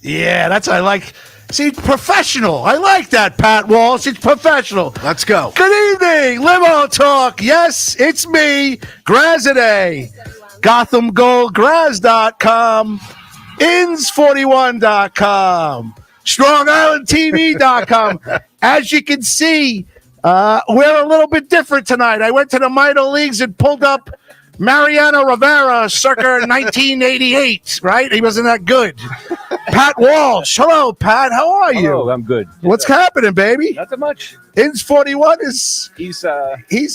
Yeah, that's I like. See, professional. I like that, Pat Walsh. It's professional. Let's go. Good evening, Limo Talk. Yes, it's me, Graziday. GothamGoldGraz.com, Ins41.com, StrongIslandTV.com. As you can see, we're a little bit different tonight. I went to the minor leagues and pulled up Mariano Rivera circa 1988, right? He wasn't that good. Pat Walsh. Hello, Pat. How are you? Hello, I'm good. What's happening, baby? Nothing much. Ins 41 is... He's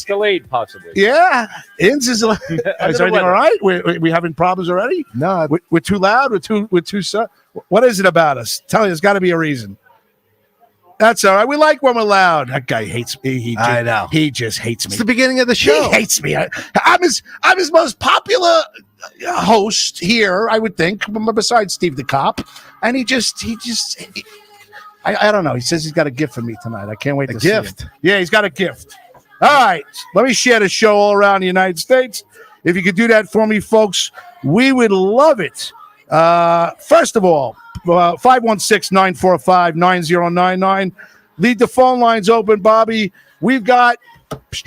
delayed, possibly. Yeah. Ins is... Is everything all right? We having problems already? No. We're too loud? We're too... What is it about us? Tell me, there's got to be a reason. That's all right. We like when we're loud. That guy hates me. I know. He just hates me. It's the beginning of the show. He hates me. I'm his most popular host here, I would think, besides Steve the Cop. And he just I don't know. He says he's got a gift for me tonight. I can't wait to see gift? him. Yeah, he's got a gift. All right. Let me share the show all around the United States. If you could do that for me, folks, we would love it. First of all, 516-945-9099. Leave the phone lines open, Bobby. Here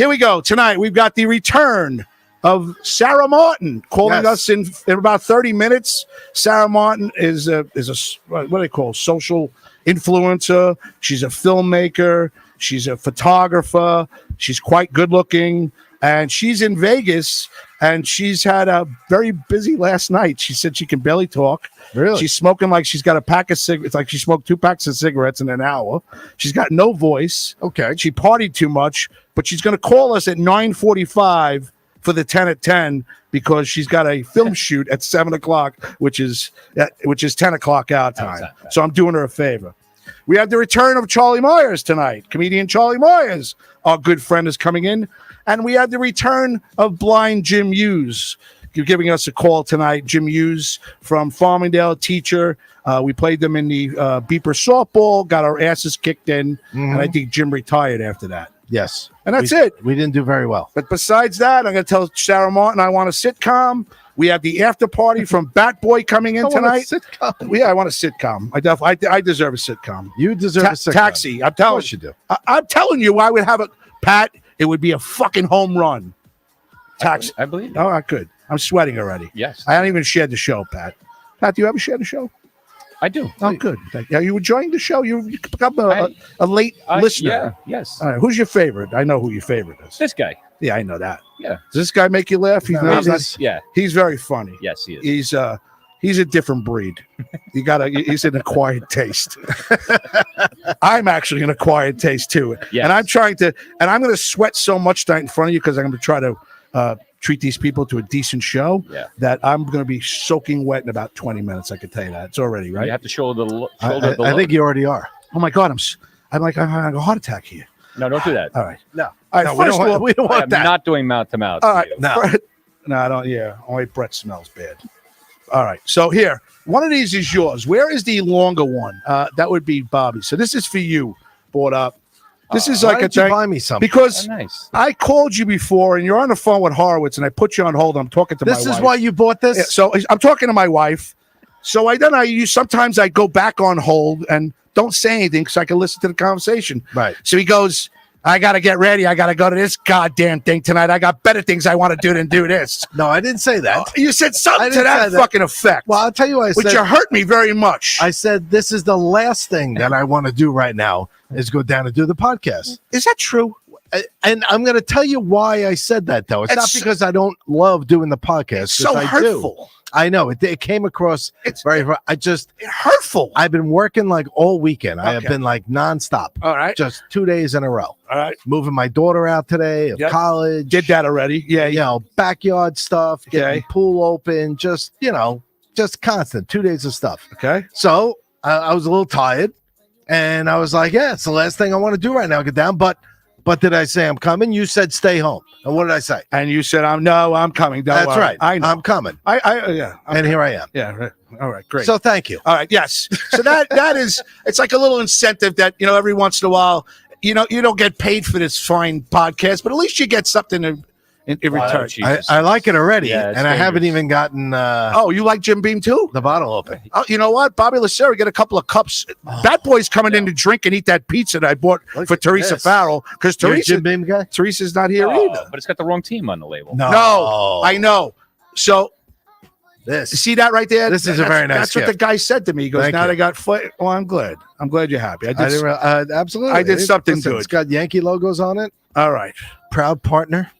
we go. Tonight, we've got the return of Sarah Martin calling us in about 30 minutes. Sarah Martin is a what do they call social influencer. She's a filmmaker. She's a photographer. She's quite good looking. And she's in Vegas, and she's had a very busy last night. She said she can barely talk. Really? She's smoking like she's got a pack of cigarettes. It's like she smoked 2 packs of cigarettes in an hour. She's got no voice. Okay. She partied too much, but she's going to call us at 9:45 for the 10 at 10 because she's got a film shoot at 7 o'clock, which is 10 o'clock our time. So I'm doing her a favor. We have the return of Charlie Myers tonight. Comedian Charlie Myers, our good friend, is coming in. And we had the return of blind Jim Hughes. You're giving us a call tonight. Jim Hughes from Farmingdale, teacher. We played them in the Beeper softball, got our asses kicked in, and I think Jim retired after that. Yes. And that's it. We didn't do very well. But besides that, I'm going to tell Sarah Martin I want a sitcom. We have the after party from Bat Boy coming in tonight. Yeah, I want a sitcom. I deserve a sitcom. You deserve a sitcom. Taxi. I'm telling you. Do. I'm telling you, I would have a Pat. It would be a fucking home run. Taxi. I believe you. All right, good. I'm sweating already. Yes. I haven't even shared the show, Pat. Pat, do you ever share the show? I do. Oh, good. Are you enjoying the show? You become a late listener. Yeah, yes. All right, who's your favorite? I know who your favorite is. This guy. Yeah, I know that. Yeah. Does this guy make you laugh? Yeah. He's very funny. Yes, he is. He's a different breed. He's an acquired taste. I'm actually an acquired taste too. Yes. And I'm going to sweat so much tonight in front of you because I'm going to try to treat these people to a decent show that I'm going to be soaking wet in about 20 minutes. I can tell you that. It's already, right? You have to shoulder the I think you already are. Oh my God. I'm like, I'm having a heart attack here. No, don't do that. All right. No. All right. We don't want that. I'm not doing mouth to mouth. All right. No. No, I don't. Yeah. Only Brett smells bad. All right. So here, one of these is yours. Where is the longer one? That would be Bobby. So this is for you. Bought up. This is like why did you buy me something? Because nice. I called you before, and you're on the phone with Horowitz, and I put you on hold. I'm talking to my wife. This is why you bought this? Yeah, so I'm talking to my wife. So sometimes I go back on hold and don't say anything because I can listen to the conversation. Right. So he goes, I got to get ready. I got to go to this goddamn thing tonight. I got better things I want to do than do this. No, I didn't say that. You said something to that fucking effect. Well, I'll tell you what I said. Which hurt me very much. I said, this is the last thing that I want to do right now is go down and do the podcast. Is that true? And I'm going to tell you why I said that, though. It's not because I don't love doing the podcast. It's so hurtful. I know. It came across it's hurtful. I've been working like all weekend. I have been like nonstop. All right. Just 2 days in a row. All right. Moving my daughter out today of college. Did that already. Yeah. You know, backyard stuff, getting pool open, just constant 2 days of stuff. Okay. So I was a little tired and I was like, yeah, it's the last thing I want to do right now. Get down. But did I say I'm coming? You said stay home. And what did I say? And you said, I'm coming. That's worry. right. I know. I'm coming. And here I am. Yeah. Right. All right. Great. So thank you. All right. Yes. So that is, it's like a little incentive that, every once in a while, you don't get paid for this fine podcast, but at least you get something to in return. Jesus. I like it already, Yeah, and it's I haven't dangerous. even gotten Oh, you like Jim Beam too? the bottle open. Oh, you know what? Bobby Lacerra get a couple of cups. That boy's coming in to drink and eat that pizza that I bought Look for at Teresa this. Farrell because You're a Jim Teresa Beam guy? Teresa's not here Oh, either. but it's got the wrong team on the label. No, I know. So This. see that right there? This is a very nice That's what the gift. guy said to me. He goes, Thank now you. they got foot. Well, I'm glad. I'm glad you're happy. I didn't, absolutely. I did something Listen, good. It's got Yankee logos on it. All right. Proud partner.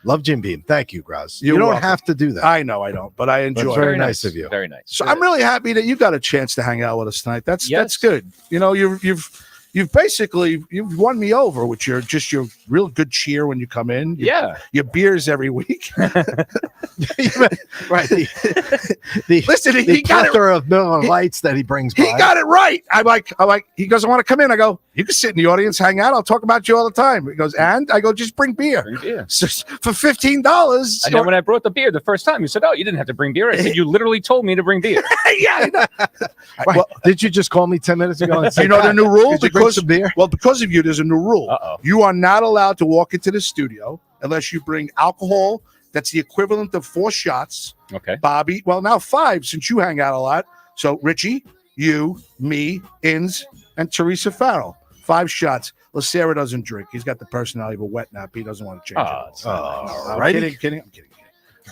Love Jim Beam. Thank you, Graz. You're You don't welcome. have to do that. I know I don't, but I enjoy That's it. very nice of you. Very nice. So I'm really happy that you got a chance to hang out with us tonight. That's Yes. good. You know, you've basically you've won me over with your real good cheer when you come in. Your beers every week. Right. Listen, The he got it. plethora of Miller Lights that he brings by. He got it right. I'm like. He goes, I want to come in. I go, you can sit in the audience, hang out. I'll talk about you all the time. He goes, and I go, just bring beer. Bring beer. So, for $15. I know when I brought the beer the first time, you said, "Oh, you didn't have to bring beer." I said, "You literally told me to bring beer." Yeah. I know. Right. Well, Did you just call me 10 minutes ago and say, you know the new rule Did you bring because some beer? well, because of you, there's a new rule. Uh-oh. You are not allowed to walk into the studio unless you bring alcohol. That's the equivalent of 4 shots. Okay. Bobby, well, now 5 since you hang out a lot. So Richie, you, me, Inns, and Teresa Farrell. 5 shots. Lacerra doesn't drink. He's got the personality of a wet nap. He doesn't want to change Oh, it. it's I'm righty. kidding. I'm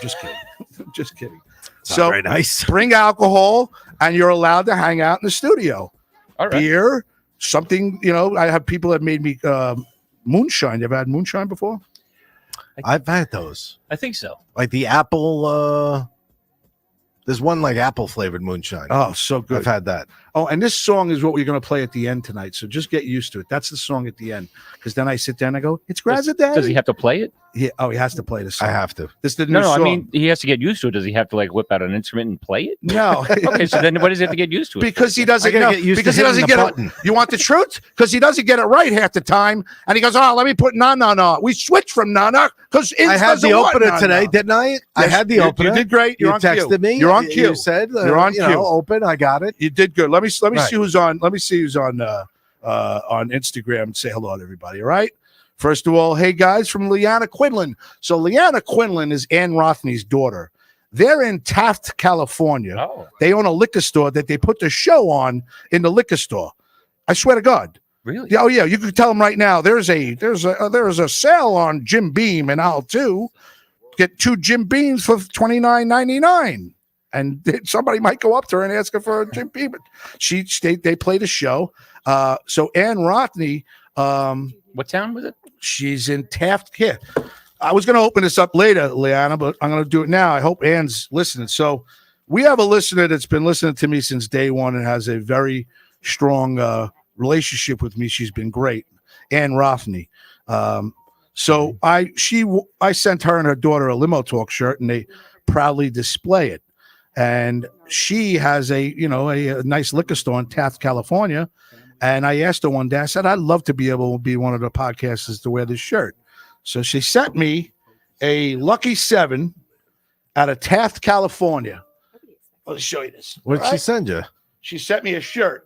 just kidding. I'm just kidding. Not So very nice. bring alcohol, and you're allowed to hang out in the studio. All right. Beer, something, I have people that made me moonshine. You ever had moonshine before? I've had those. I think so. Like the apple. There's one like apple flavored moonshine. Oh, so good. I've had that. Oh, and this song is what we're going to play at the end tonight. So just get used to it. That's the song at the end. Because then I sit down and I go, it's Grazza Daddy. Does he have to play it? He has to play this song. I have to. This is the new No, song. I mean he has to get used to it. Does he have to like whip out an instrument and play it? No. Okay, so then what does he have to get used to it? Because he I doesn't gotta know. get used Because to he doesn't hitting get the it. button. You want the truth? Because he doesn't get it right half the time. And he goes, oh, let me put na. We switched from na because I had the opener today, didn't I? I had the opener. You did great. You're You on texted cue. me. You're on cue. You said You're on cue. Open. I got it. You did good. Let me Right. see who's on. Let me see who's on Instagram and say hello to everybody. All right. First of all, hey guys, from Leanna Quinlan. So Leanna Quinlan is Ann Rothney's daughter. They're in Taft, California. Oh, They own a liquor store that they put the show on in the liquor store. I swear to God. really? Yeah, oh yeah, you can tell them right now. There's a sale on Jim Beam and I'll too. Get 2 Jim Beams for $29.99. And somebody might go up to her and ask her for a Jim Beam. They play the show. So Ann Rothney, What town was it? she's in Taft. Here, I was going to open this up later, Leanna, but I'm going to do it now. I hope Ann's listening. So we have a listener that's been listening to me since day one and has a very strong relationship with me. She's been great, Ann Rothney. So I sent her and her daughter a Limo Talk shirt, and they proudly display it. And she has a nice liquor store in Taft, California. And I asked her one day, I said, I'd love to be able to be one of the podcasters to wear this shirt. So she sent me a Lucky 7 out of Taft, California. I'll show you this. What did All she right? send you? She sent me a shirt.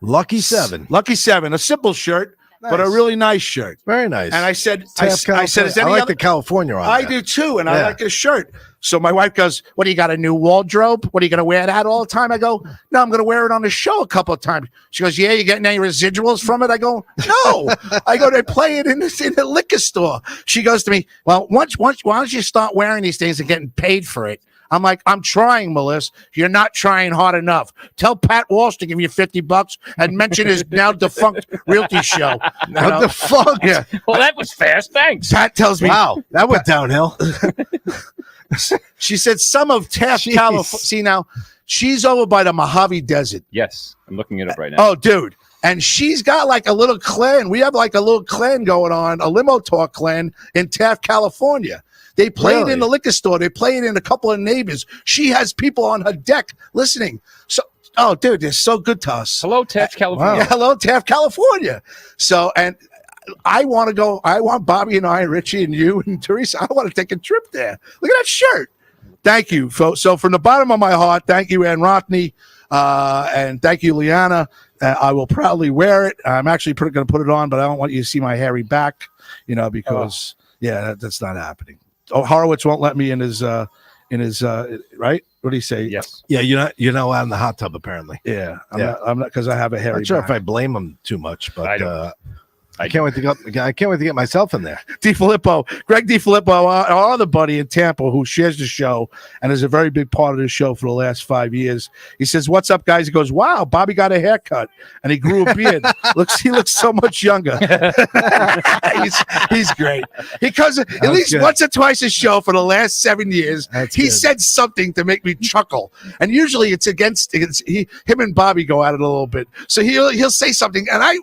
Lucky 7. Lucky 7, a simple shirt, but a Nice. really nice shirt. Very nice. And I said, Taft, I said, is California. any I like other? the California on I there. do too, and I Yeah. like his shirt. So my wife goes, what, do you got a new wardrobe? What, are you going to wear that all the time? I go, no, I'm going to wear it on the show a couple of times. She goes, yeah, you getting any residuals from it? I go, no. I go, they play it in the liquor store. She goes to me, well, why don't you start wearing these things and getting paid for it? I'm like, I'm trying, Melissa. You're not trying hard enough. Tell Pat Walsh to give you $50 and mention his now defunct realty show. Now defunct. Yeah. Well, that was fast. Thanks. Pat tells me, Wow, that went downhill. she said some of Taft, Jeez. California. See, now she's over by the Mojave Desert. Yes, I'm looking it up right now. Oh, dude. And she's got like a little clan. We have like a little clan going on, a Limo Talk clan in Taft, California. They play it Really? in the liquor store. They play it in a couple of neighbors. She has people on her deck listening. So, oh, dude, they're so good to us. Hello, Taft, California. Yeah, hello, Taft, California. So, and I want to go. I want Bobby and I, and Richie and you and Teresa. I want to take a trip there. Look at that shirt. Thank you. So from the bottom of my heart, thank you, Ann Rothney, and thank you, Leanna. I will proudly wear it. I'm actually going to put it on, but I don't want you to see my hairy back, because Yeah, that's not happening. Oh, Horowitz won't let me in his right. What do you say? Yes. Yeah, you're not allowed in the hot tub apparently. Yeah, I'm not because I have a hairy. Not sure back. if I blame him too much, but I don't. I can't wait to get myself in there. Greg DiFilippo, our other buddy in Tampa who shares the show and is a very big part of the show for the last 5 years. He says, "What's up, guys?" He goes, "Wow, Bobby got a haircut and he grew a beard. He looks so much younger." he's great. Because at least once or twice a show for the last 7 years, he said something to make me chuckle. And usually it's him and Bobby go at it a little bit. So he'll say something, and I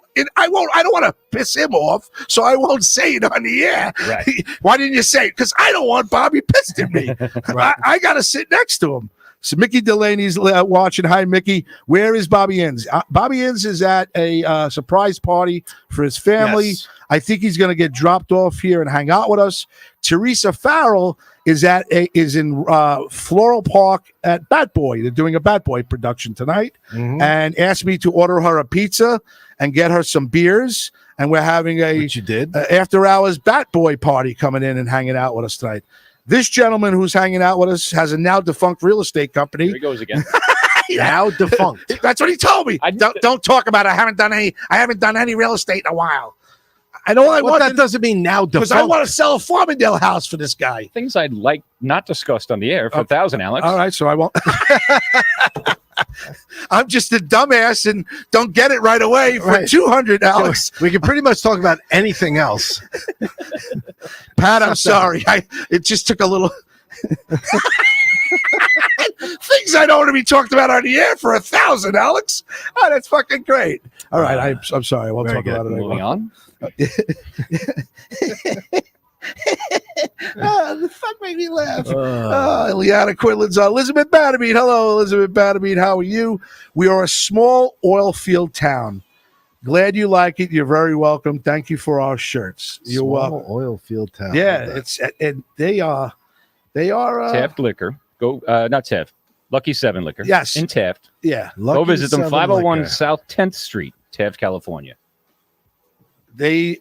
don't want to piss him off, so I won't say it on the air. Right. Why didn't you say it? Because I don't want Bobby pissed at me. Right. I got to sit next to him. So Mickey Delaney's watching. Hi, Mickey. Where is Bobby Inns? Bobby Inns is at a surprise party for his family. Yes. I think he's going to get dropped off here and hang out with us. Teresa Farrell is in Floral Park at Bat Boy. They're doing a Bat Boy production tonight, and asked me to order her a pizza and get her some beers. And we're having Which you did. after hours Bat Boy party coming in and hanging out with us tonight. This gentleman who's hanging out with us has a now defunct real estate company. Here he goes again. Now defunct. That's what he told me. Don't talk about it. I haven't done any real estate in a while. I know I want that doesn't mean now because defunct. I want to sell a Farmingdale house for this guy. Things I'd like not discussed on the air for 1,000, Alex. All right, so I won't. I'm just a dumbass and don't get it right away for 200, Alex. We can pretty much talk about anything else. Pat, I'm sorry. It just took a little things I don't want to be talked about on the air for 1,000, Alex. Oh, that's fucking great. All right, I'm sorry. I won't talk about it anymore. Moving on. The fuck made me laugh. Liana Quinlan's on. Elizabeth Bannermead. Hello, Elizabeth Bannermead. How are you? We are a small oil field town. Glad you like it. You're very welcome. Thank you for our shirts. You're welcome. Oil field town. Yeah, they are Taft Liquor. Go, not Taft. Lucky 7 Liquor. Yes. In Taft. Yeah. Go visit them. 501 Liquor. South 10th Street, Taft, California. They're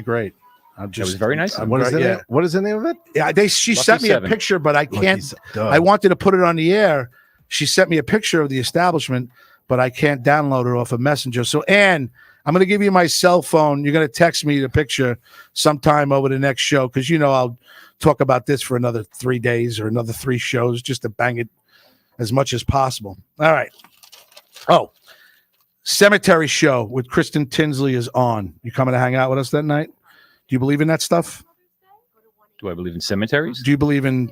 great. It was very nice. What is the name of it? Yeah, she Lucky sent me 7. a picture, but I can't. Duh. I wanted to put it on the air. She sent me a picture of the establishment, but I can't download it off of Messenger. So, Ann, I'm going to give you my cell phone. You're going to text me the picture sometime over the next show because I'll talk about this for another 3 days or another 3 shows just to bang it as much as possible. All right. Oh, Cemetery Show with Kristen Tinsley is on. You coming to hang out with us that night? Do you believe in that stuff? Do I believe in cemeteries? Do you believe in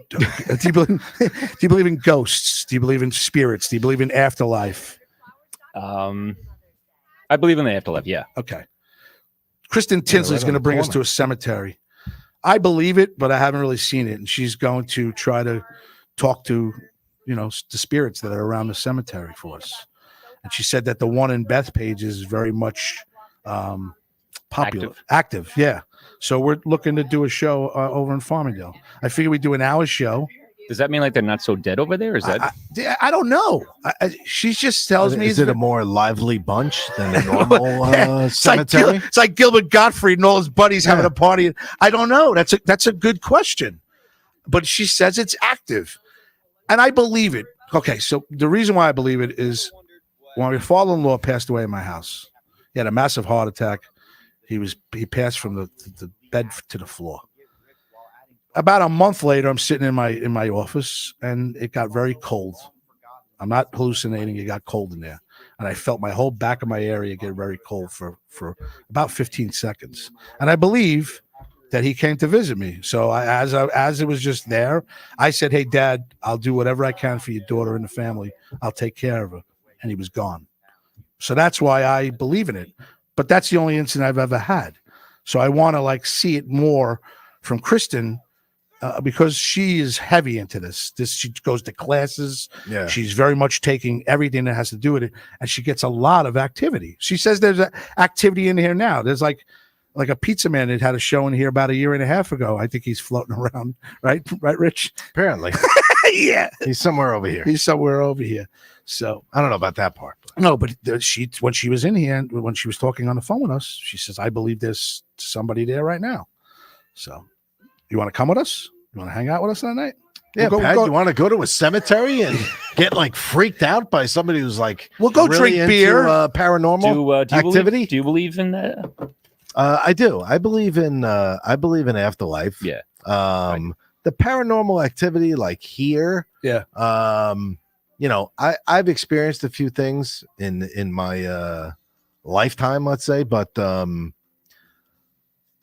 ghosts? Do you believe in spirits? Do you believe in afterlife? I believe in the afterlife, yeah. Okay. Kristen Tinsley is going to bring us to a cemetery. I believe it, but I haven't really seen it. And she's going to try to talk to, the spirits that are around the cemetery for us. And she said that the one in Bethpage is very much popular. Active, yeah. So we're looking to do a show over in Farmingdale. I figure we do an hour show. Does that mean like they're not so dead over there? Is that? I don't know. She just tells me. Is it a more lively bunch than a normal cemetery? It's like Gilbert Gottfried and all his buddies having a party. I don't know. That's a good question. But she says it's active. And I believe it. Okay, so the reason why I believe it is when my father-in-law passed away in my house. He had a massive heart attack. He passed from the bed to the floor. About a month later, I'm sitting in my office, and it got very cold. I'm not hallucinating. It got cold in there, and I felt my whole back of my area get very cold for about 15 seconds. And I believe that he came to visit me. So as it was just there, I said, "Hey, Dad, I'll do whatever I can for your daughter and the family. I'll take care of her." And he was gone. So that's why I believe in it. But that's the only incident I've ever had. So I want to see it more from Kristen. Because she is heavy into this. She goes to classes. Yeah. She's very much taking everything that has to do with it, and she gets a lot of activity. She says there's activity in here now. There's like a pizza man that had a show in here about 1.5 years ago. I think he's floating around, right, Rich? Apparently. Yeah, he's somewhere over here. He's somewhere over here. So I don't know about that part. No, but when she was in here, when she was talking on the phone with us, she says, "I believe there's somebody there right now. So, you want to come with us? You want to hang out with us that night? Yeah, We'll Pat, go, you want to go to a cemetery and get like freaked out by somebody who's like We'll go really drink into, beer. Paranormal do you activity. Do you believe in that? I do. I believe in afterlife. Yeah. The paranormal activity, like here. Yeah. I've experienced a few things in my lifetime, let's say, but I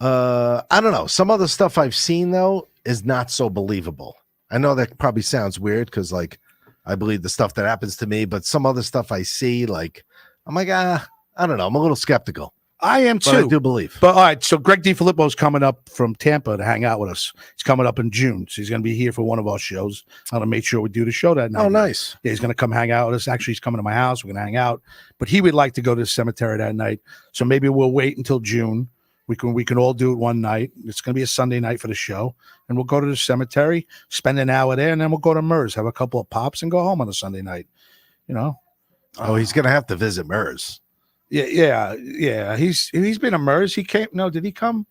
don't know. Some other stuff I've seen though is not so believable. I know that probably sounds weird because like I believe the stuff that happens to me, but some other stuff I see, like I'm like, I don't know. I'm a little skeptical. I am too. But I do believe. But all right, so Greg DiFilippo's coming up from Tampa to hang out with us. He's coming up in June, so he's going to be here for one of our shows. I'm going to make sure we do the show that night. Oh, nice. Yeah, he's going to come hang out with us. Actually, he's coming to my house. We're going to hang out. But he would like to go to the cemetery that night, so maybe we'll wait until June. We can all do it one night. It's going to be a Sunday night for the show, and we'll go to the cemetery, spend an hour there, and then we'll go to Mers, have a couple of pops, and go home on a Sunday night. You know. Oh, he's going to have to visit Mers. Yeah. He's been a Mers. He came. No, did he come?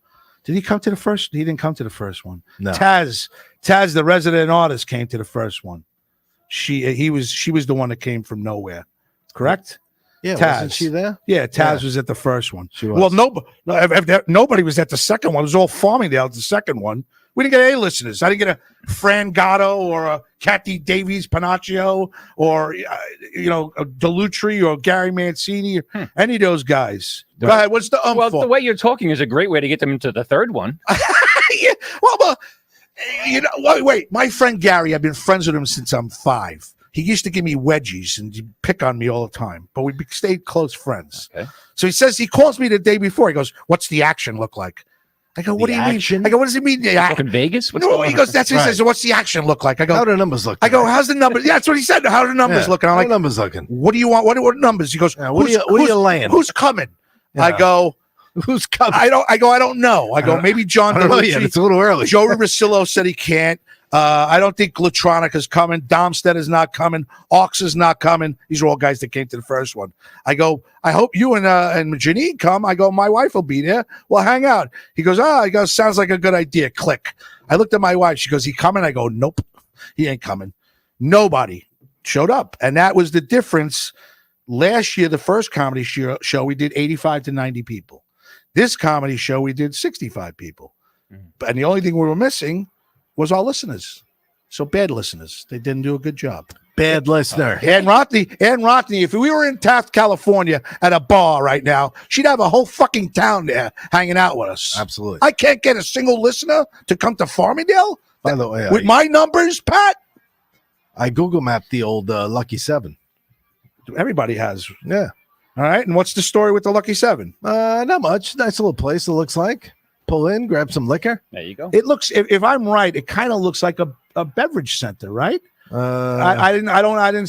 Did he come to the first? He didn't come to the first one. No. Taz, the resident artist, came to the first one. She was the one that came from nowhere. Correct? Yeah, Taz. wasn't she there? Yeah, Taz was at the first one. She was. Well, nobody was at the second one. It was all Farmingdale at the second one. We didn't get any listeners. I didn't get a Fran Gatto or a Kathy Davies Panaccio or a Delutri or Gary Mancini or any of those guys. Go ahead. What's the Well, for? the way you're talking is a great way to get them into the third one. Yeah, wait. My friend Gary, I've been friends with him since I'm 5. He used to give me wedgies and he'd pick on me all the time, but we stayed close friends. Okay. So he calls me the day before. He goes, "What's the action look like?" I go, "What do you mean?" I go, "What does it mean?" Fucking Vegas? What's No, going he on? goes, "That's what he Right. says." So what's the action look like? I go, How do the numbers look? I go, today? "How's the numbers?" Yeah, that's what he said. How are the numbers looking? I'm How like, the numbers looking? "What do you want? What numbers?" He goes, Yeah, what are you laying? Who's coming? Yeah. I go, Who's coming? I don't know. I go, maybe John I don't know yet. DeLucci. It's a little early. Joe Rosillo said he can't. I don't think Glatronic is coming. Domstead is not coming. Ox is not coming. These are all guys that came to the first one. I go, I hope you and Janine come. I go, my wife will be there. We'll hang out. He goes, sounds like a good idea. Click. I looked at my wife. She goes, he coming? I go, nope, he ain't coming. Nobody showed up. And that was the difference. Last year, the first comedy show, we did 85 to 90 people. This comedy show, we did 65 people. And the only thing we were missing was our listeners. So bad listeners. They didn't do a good job. Bad listener. Ann Rothney, if we were in Taft, California at a bar right now, she'd have a whole fucking town there hanging out with us. Absolutely. I can't get a single listener to come to Farmingdale By the way, with my numbers, Pat. I Google mapped the old Lucky 7. Everybody has. Yeah. All right. And what's the story with the Lucky 7? Not much. Nice little place, it looks like. Pull in, grab some liquor. There you go. It looks, if I'm right, it kind of looks like a beverage center, right? I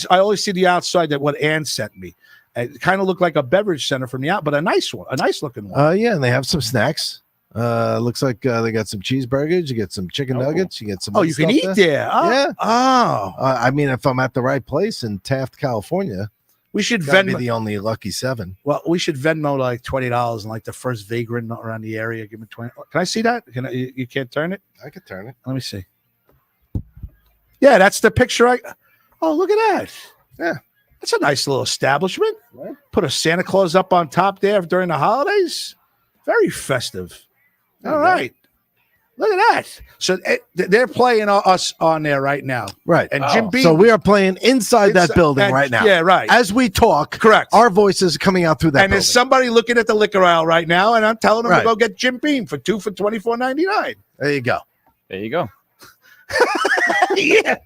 always see the outside that what Ann sent me. It kind of looked like a beverage center from the out, but a nice one, a nice looking one. Yeah, and they have some snacks. Looks like they got some cheeseburgers. You get some chicken nuggets. You get some. You can eat there. Oh. Yeah. Oh, I mean, if I'm at the right place in Taft, California, we should that'd be Venmo. the only Lucky 7. Well, we should Venmo like $20 and like the first vagrant around the area. Give me 20. Can I see that? You can't turn it? I could turn it. Let me see. Yeah, that's the picture. Oh, look at that. Yeah. That's a nice little establishment. Right. Put a Santa Claus up on top there during the holidays. Very festive. All right. Look at that. So they're playing us on there right now. Right. And Jim Beam. So we are playing inside that building right now. Yeah, right. As we talk, Correct. our voices are coming out through that And building. there's somebody looking at the liquor aisle right now, and I'm telling them Right. to go get Jim Beam for 2 for $24.99. There you go. There you go. Yeah.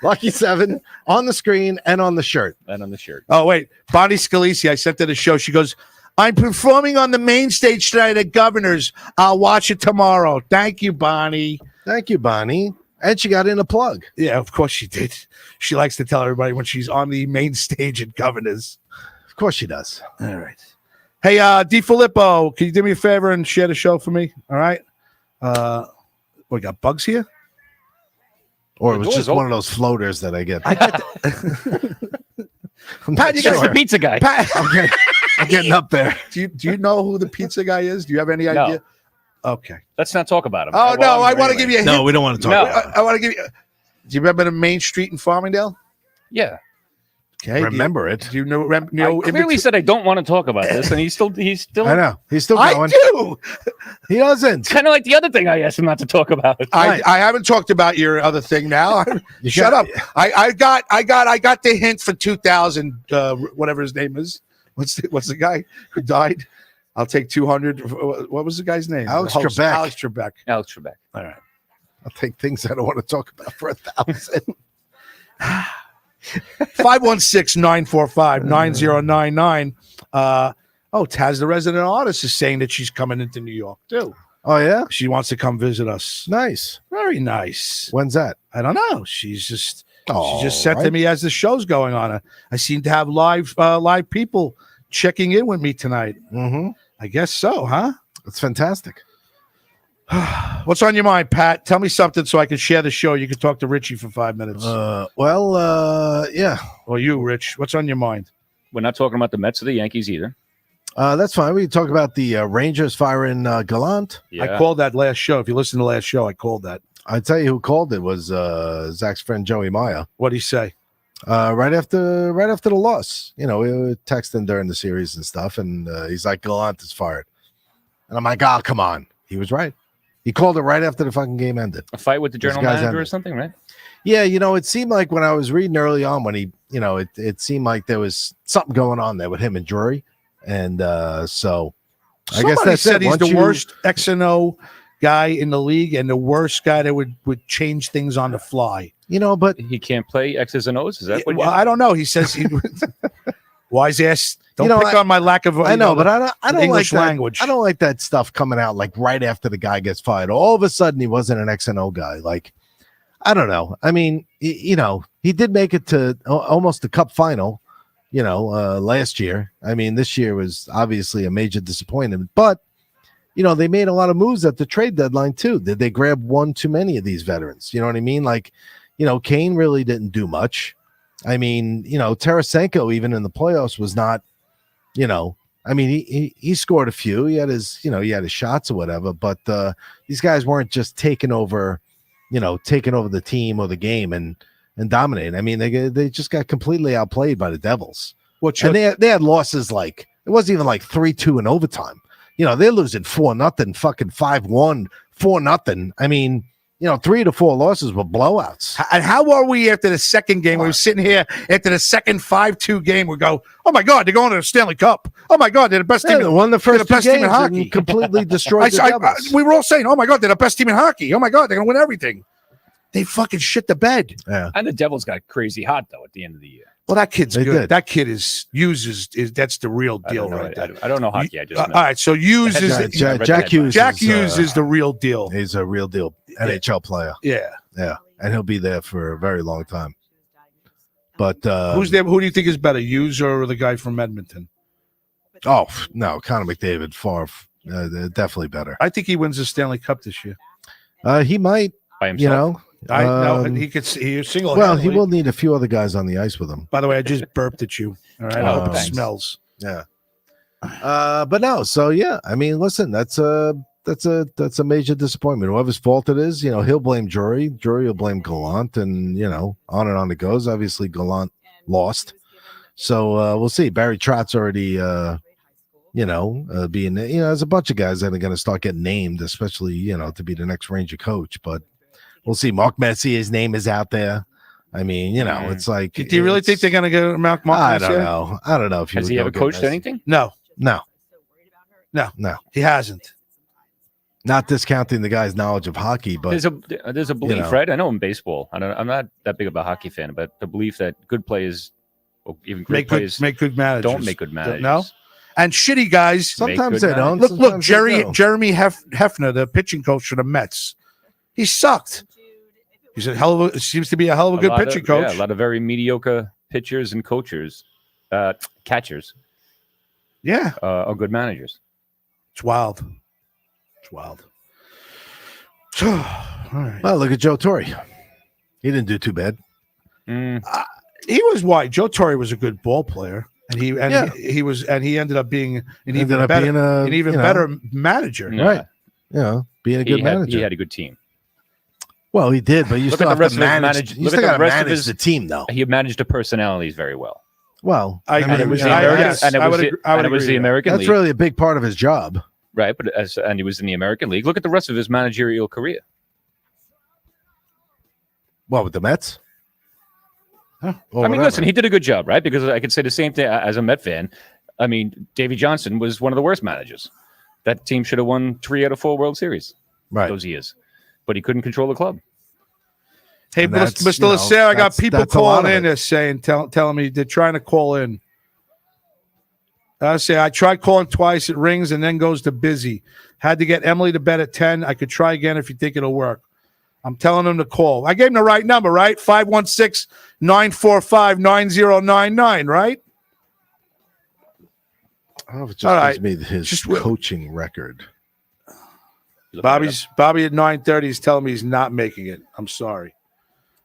Lucky 7 on the screen and on the shirt. That on the shirt. Oh, wait. Bonnie Scalisi, I sent her the show. She goes, I'm performing on the main stage tonight at Governor's. I'll watch it tomorrow. Thank you, Bonnie. Thank you, Bonnie. And she got in a plug. Yeah, of course she did. She likes to tell everybody when she's on the main stage at Governor's. Of course she does. All right. Hey, DiFilippo, can you do me a favor and share the show for me? All right. We got bugs here? Or The it was door's just one of those floaters that I get. I got I'm Pat, not you That's sure. the pizza guy. Pat, I'm getting up there. Do you know who the pizza guy is? Do you have any No. idea? Okay. Let's not talk about him. Oh no, I want to give you a hint. No, we don't want to talk No. about it. I want to give you. Do you remember the main street in Farmingdale? Yeah. Okay. Remember it. Do you know? I clearly said I don't want to talk about this, and he's still. I know. He's still I going. do. He doesn't. Kind of like the other thing I asked him not to talk about. I haven't talked about your other thing now. Shut up. I got the hint for 2000. Whatever his name is. What's the guy who died? I'll take 200. What was the guy's name? Alex The host, Trebek. Alex Trebek. Alex Trebek. All right. I'll take things I don't want to talk about for 1,000. 516-945-9099. Taz, the resident artist, is saying that she's coming into New York too. Oh yeah, She wants to come visit us. nice. Very nice. When's that? I don't know. She just Oh, said to right. me as the show's going on. I seem to have live people checking in with me tonight. Mm-hmm. I guess so, huh? It's fantastic. What's on your mind, Pat? Tell me something so I can share the show. You can talk to Richie for 5 minutes. Yeah. Or you, Rich. What's on your mind? We're not talking about the Mets or the Yankees either. That's fine. We can talk about the Rangers firing Gallant. Yeah. I called that last show. If you listen to the last show, I called that. I tell you who called it was Zach's friend Joey Maya. What'd he say? Right after the loss, we were texting during the series and stuff, and he's like, Gallant is fired, and I'm like, oh, come on. He was right. He called it right after the fucking game ended. A fight with the Those general guys manager or ended. something, right? Yeah, it seemed like when I was reading early on when he, it seemed like there was something going on there with him and Drury, and so I guess Somebody that's said it. he's Once the you- worst X and O guy in the league and the worst guy that would change things on the fly. But He can't play X's and O's. Is that what? Well, I don't know. He says he wise ass. Don't pick on my lack of. I know, but I don't English like that, language. I don't like that stuff coming out like right after the guy gets fired. All of a sudden, he wasn't an X and O guy. Like, I don't know. I mean, he did make it to almost the Cup final. Last year. I mean, this year was obviously a major disappointment. But they made a lot of moves at the trade deadline too. Did they grab one too many of these veterans? You know what I mean? Like, Kane really didn't do much. I mean, Tarasenko even in the playoffs was not. I mean, he scored a few. He had his shots or whatever. But these guys weren't just taking over the team or the game and dominating. I mean, they just got completely outplayed by the Devils. And they had losses like it wasn't even like 3-2 in overtime. They're losing 4-0, fucking 5-1, 4-0. I mean, 3 to 4 losses were blowouts. And how are we after the second game? We were sitting here after the second 5-2 game. We go, oh my God, they're going to the Stanley Cup. Oh my God, they're the best team. They won the first the best two team in games hockey. and completely destroyed the Devils. We were all saying, oh my God, they're the best team in hockey. Oh my God, they're going to win everything. They fucking shit the bed. Yeah. And the Devils got crazy hot though at the end of the year. Well, that kid's They good. did. That kid is that's the real I deal don't know, right there. I don't know hockey. I just All right, so Hughes is Jack- Jack Hughes. Jack Hughes is the real deal. He's a real deal NHL player. Yeah. Yeah, and he'll be there for a very long time. But Who's there? Who do you think is better, Hughes or the guy from Edmonton? Oh no, Connor McDavid far definitely better. I think he wins the Stanley Cup this year. He might, by himself. I know Um, he could. He single. well, he will need a few other guys on the ice with him. By the way, I just burped at you. All right, I hope it thanks. smells. Yeah. But no, so yeah, I mean, listen, that's a major disappointment. Whoever's fault it is, he'll blame Drury. Drury will blame Gallant, and on and on it goes. Obviously, Gallant lost, so we'll see. Barry Trott's already, being there's a bunch of guys that are going to start getting named, especially to be the next Ranger coach. But we'll see. Mark Messier's name is out there. I mean, it's like. Do you really think they're going to go Mark? I don't know. I don't know if Has he ever coached anything? No, No, he hasn't. not discounting the guy's knowledge of hockey, but There's a belief, right? I know in baseball. I'm not that big of a hockey fan, but the belief that good players, or even great players, Make good managers. don't make good managers. No, and shitty guys. sometimes good they don't. Look, sometimes they do. Jeremy Hefner, the pitching coach for the Mets. He sucked. He's seems to be a hell of a good pitching coach. Yeah, a lot of very mediocre pitchers and catchers Yeah, are good managers. it's wild. It's wild. All right. Well, look at Joe Torre. He didn't do too bad. Mm, He was white. Joe Torre was a good ball player. he ended up being an Ended even up better, being an even you know, better manager. Yeah. Right. Being a good manager. He had a good team. Well, he did, but you Look still at have the rest to of his manage. You look still at got the to rest of manage his- the team, though. He managed the personalities very well. Well, I And it was the I- American, yes, and it I was would the, agree- I would and it was agree the with that. American that's League, really a big part of his job. right? But and he was in the American League. Look at the rest of his managerial career. What, with the Mets? I mean, listen, he did a good job, right? Because I could say the same thing as a Met fan. I mean, Davey Johnson was one of the worst managers. That team should have won 3 out of 4 World Series those years, but he couldn't control the club. Hey, And Mr. Lasser, I got people that's a lot calling of in it. there saying, telling me they're trying to call in. I say I tried calling twice, it rings and then goes to busy. Had to get Emily to bed at 10. I could try again if you think it'll work. I'm telling them to call. I gave him the right number, right? 516-945-9099, right? I don't know if it just All right. gives me his Just coaching record. Bobby at 9:30 is telling me he's not making it. I'm sorry.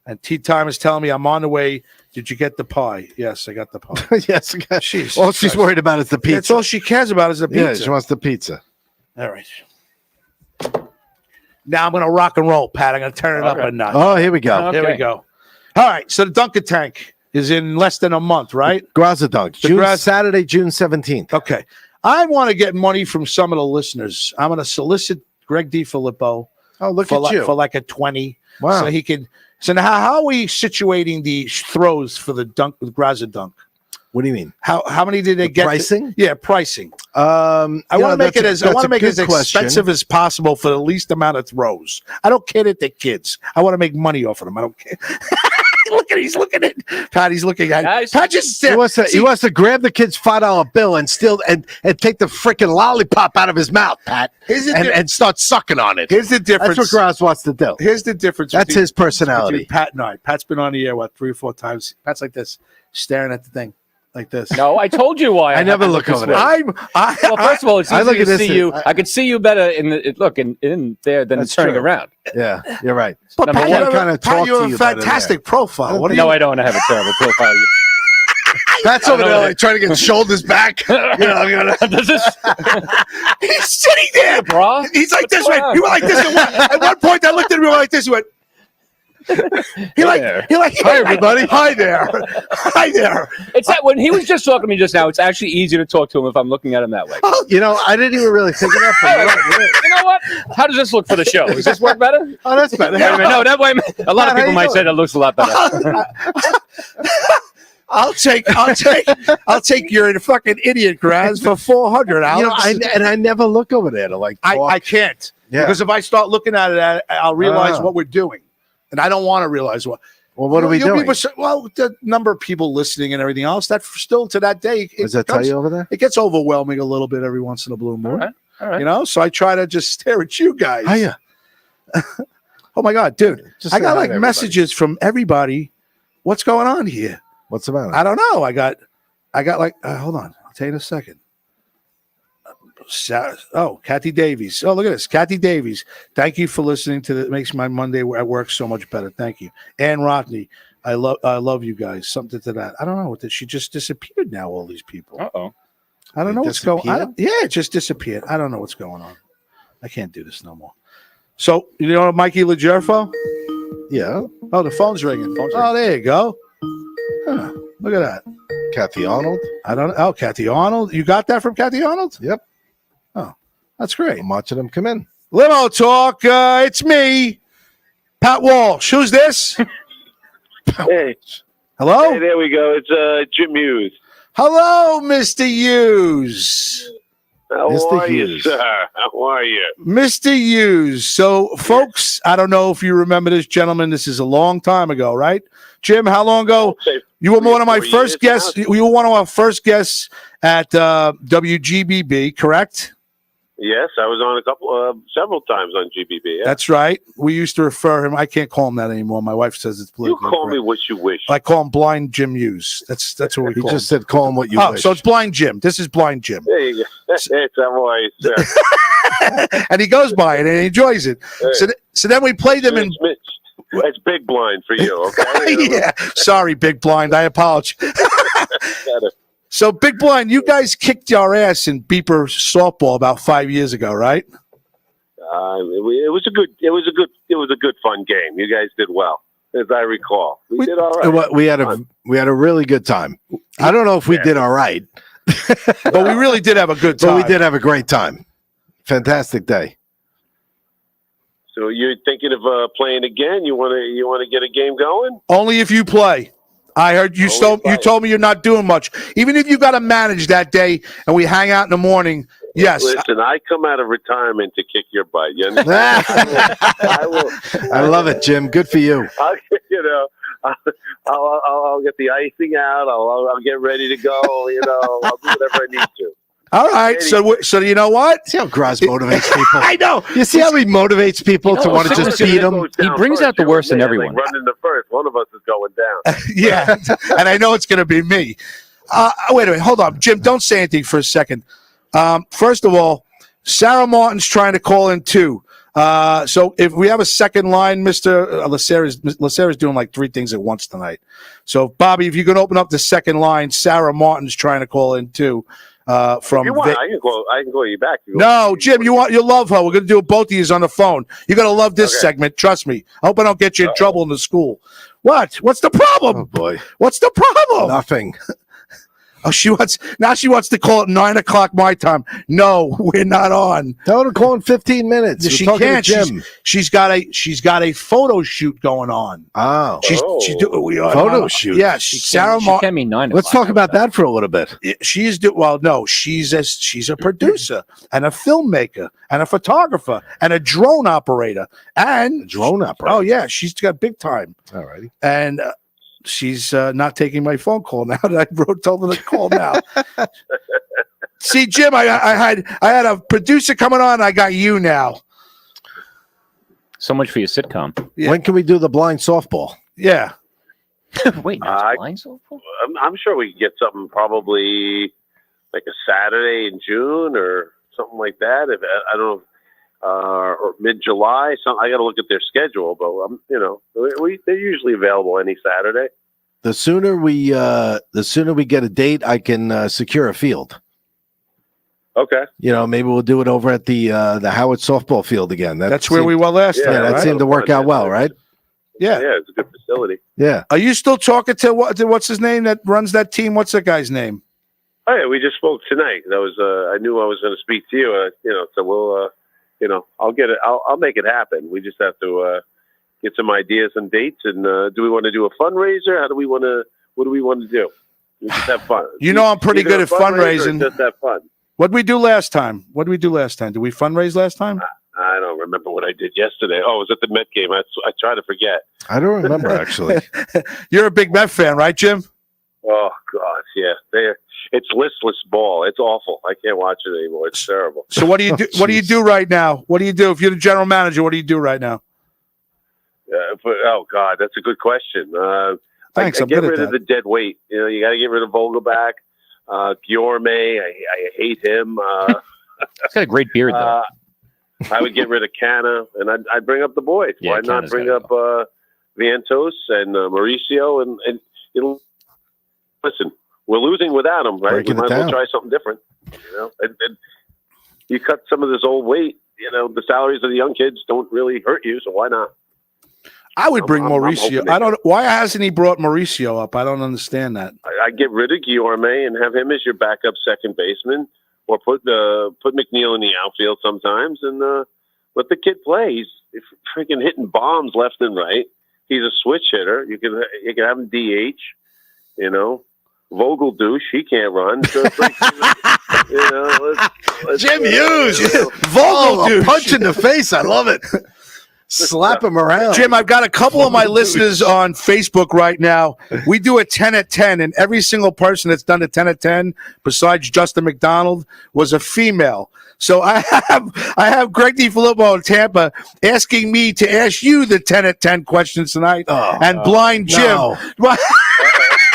And Tea Time is telling me I'm on the way. Did you get the pie? Yes, I got the pie. Yes. Jesus All she's Christ. worried about is the pizza. That's all she cares about is the pizza. Yeah, she wants the pizza. All right. Now I'm going to rock and roll, Pat. I'm going to turn it up a notch. Oh, here we go. Okay. Here we go. All right. So the Dunkin' Tank is in less than a month, right? Graza Dunk. Saturday, June 17th. Okay. I want to get money from some of the listeners. I'm going to solicit Greg DiFilippo Oh, look for, at you. for like a 20. Wow. So he can. So now, how are we situating the throws for the dunk with Graza Dunk? What do you mean? How many did they get? Pricing? Yeah, pricing. I I want to make it as expensive as possible for the least amount of throws. I don't care that they're kids. I want to make money off of them. I don't care. He's looking at Pat. He's looking at Nice. Pat. Just He wants to grab the kid's $5 bill and steal and take the freaking lollipop out of his mouth, Pat, and start sucking on it. Here's the difference. That's what Graz wants to do. Here's the difference. That's his personality. between Pat and I. Pat's been on the air 3 or 4 times. Pat's like this, staring at the thing like this. No, I told you why. I never have to look this over way. there. Well, first of all, it's I easy look at to this see and- you. I could see you better in there than That's turning true. around. Yeah, you're right. But Number Pat, one, you have kinda a- Pat, talk you to have you a better fantastic profile. What do No, you? I don't have a terrible profile. Pat's over there like trying to get shoulders back. Does this, He's sitting there, bro? He's like this. What's going on? He went like this. At one point, I looked at him and went like this. He went. He like. Hi everybody. Hi there. Hi there. It's that when he was just talking to me just now. It's actually easier to talk to him if I'm looking at him that way. You know, I didn't even really think of that. But you're right. You know what? How does this look for the show? Does this work better? Oh, that's better. Wait a minute. No, that way. A lot of How people you might doing? say that looks a lot better. I'll take your fucking idiot, Graz, for $400. You know, I never look over there to like. I talk. can't. Yeah. Because if I start looking at it, I'll realize Ah. what we're doing. And I don't want to realize what. Well, what are we doing? Well, the number of people listening and everything else, that still to that day, Does that tell you over there? it gets overwhelming a little bit every once in a blue moon. All right. You know, so I try to just stare at you guys. Hiya. Oh my God, dude. Just I say got hi to like everybody. messages from everybody. What's going on here? What's the matter? I don't know. I got like, hold on. I'll tell you in a second. Kathy Davies. Oh, look at this. Kathy Davies. Thank you for listening to it. Makes my Monday at work so much better. Thank you. Ann Rockney. I love you guys. Something to that. I don't know. She just disappeared now, all these people. Uh-oh. I don't know what's going on. Disappeared? Yeah, it just disappeared. I don't know what's going on. I can't do this no more. So, you know Mikey LaGerfo? Yeah. Oh, the phone's ringing. Oh, there you go. Huh, look at that. Kathy Arnold. I don't know. Oh, Kathy Arnold. You got that from Kathy Arnold? Yep. Oh, that's great. I'm watching them come in. Limo talk. It's me, Pat Walsh. Who's this? Hey, Hello? hey, there we go. It's Jim Hughes. Hello, Mr. Hughes. How Mr. are you, Hughes. sir? How are you? Mr. Hughes. So, folks, I don't know if you remember this gentleman. This is a long time ago, right? Jim, how long ago? Say You were one of my 3 or 4 first years guests. You were one of our first guests at WGBB, correct? Yes, I was on several times on GBB. Yeah. That's right. We used to refer him. I can't call him that anymore. My wife says it's You politically call me correct. what you wish. I call him Blind Jim Hughes. That's what we He call just him. said, "Call him what you Oh, wish." so it's Blind Jim. This is Blind Jim. There you go. It's how are you, sir? And he goes by it and he enjoys it. So then we played them in. That's big blind for you, okay? Yeah. Sorry, Big Blind. I apologize. So, Big Blind, you guys kicked our ass in Beeper softball about 5 years ago, right? It was a good fun game. You guys did well, as I recall. We did all right. We had a really good time. I don't know if we did all right, but we really did have a good time. But we did have a great time. Fantastic day. So you're thinking of playing again? You want to get a game going? Only if you play. I heard you told me you're not doing much. Even if you got to manage that day and we hang out in the morning, yes. Listen, I come out of retirement to kick your butt. You understand? I will. I love it, Jim. Good for you. I'll get the icing out. I'll get ready to go. I'll do whatever I need to. All right, so you know what? See how Graz motivates people. I know. You see how he motivates people to want to just beat him. He brings out the worst in everyone. Like running the first, one of us is going down. Yeah, and I know it's going to be me. Wait a minute, hold on, Jim. Don't say anything for a second. First of all, Sarah Martin's trying to call in too. So if we have a second line, Mr. Lacera's doing like 3 things at once tonight. So Bobby, if you can open up the second line, Sarah Martin's trying to call in too. From if you want, I can call you back. No, Jim, you'll love her. We're gonna do both of you on the phone. You're gonna love this segment. Trust me. I hope I don't get you in trouble in the school. What? What's the problem? Oh boy. What's the problem? Nothing. Oh, she wants to call it 9 o'clock my time. No, we're not on. Tell her to call in 15 minutes. She can't. She's got a photo shoot going on. Oh, photo shoot. Yes, Sarah Martin. She can mean 9 o'clock. Let's talk about that for a little bit. She's a producer and a filmmaker and a photographer and a drone operator Oh yeah, she's got big time. All righty. And she's not taking my phone call now that I told her to call now. See, Jim, I had a producer coming on. I got you now. So much for your sitcom. Yeah. When can we do the blind softball? Yeah. Wait, that's blind softball? I'm sure we can get something probably like a Saturday in June or something like that. If I don't know. Or mid-July. I got to look at their schedule, but they're usually available any Saturday. The sooner we get a date, I can secure a field. Okay. Maybe we'll do it over at the Howard softball field again. That's where we were last time. That seemed to work out well, right? Yeah. Yeah, it's a good facility. Yeah. Are you still talking to what's his name that runs that team? What's that guy's name? Oh yeah, we just spoke tonight. That was I knew I was going to speak to you. So we'll. I'll get it. I'll make it happen. We just have to get some ideas and dates. And do we want to do a fundraiser? What do we want to do? We just have fun. I'm pretty good at fundraising. Just have fun. What did we do last time? Did we fundraise last time? I don't remember what I did yesterday. Oh, it was at the Met game. I try to forget. I don't remember actually. You're a big Met fan, right, Jim? Oh gosh, yeah. It's listless ball. It's awful. I can't watch it anymore. It's terrible. So what do you do? What do you do right now? What do you do if you're the general manager? What do you do right now? Oh God, that's a good question. Thanks. I get rid of the dead weight. You got to get rid of Vogelback, Guillorme. I hate him. He's got a great beard though. I would get rid of Canna, and I'd bring up the boys. Yeah, why not bring up Vientos and Mauricio? And it'll listen. We're losing without him, right? We might as well try something different. And you cut some of this old weight. The salaries of the young kids don't really hurt you, so why not? I would bring Mauricio. I don't. Why hasn't he brought Mauricio up? I don't understand that. I get rid of Guillorme and have him as your backup second baseman, or put McNeil in the outfield sometimes, and let the kid play. He's freaking hitting bombs left and right. He's a switch hitter. You can have him DH. Vogel douche, he can't run. So let's Jim Hughes, Vogel douche, punch in the face. I love it. Slap him around. Jim, I've got a couple of my listeners on Facebook right now. We do a 10 at 10, and every single person that's done a 10 at 10, besides Justin McDonald, was a female. So I have Greg DiFilippo in Tampa asking me to ask you the 10 at 10 questions tonight, and Blind Jim. No.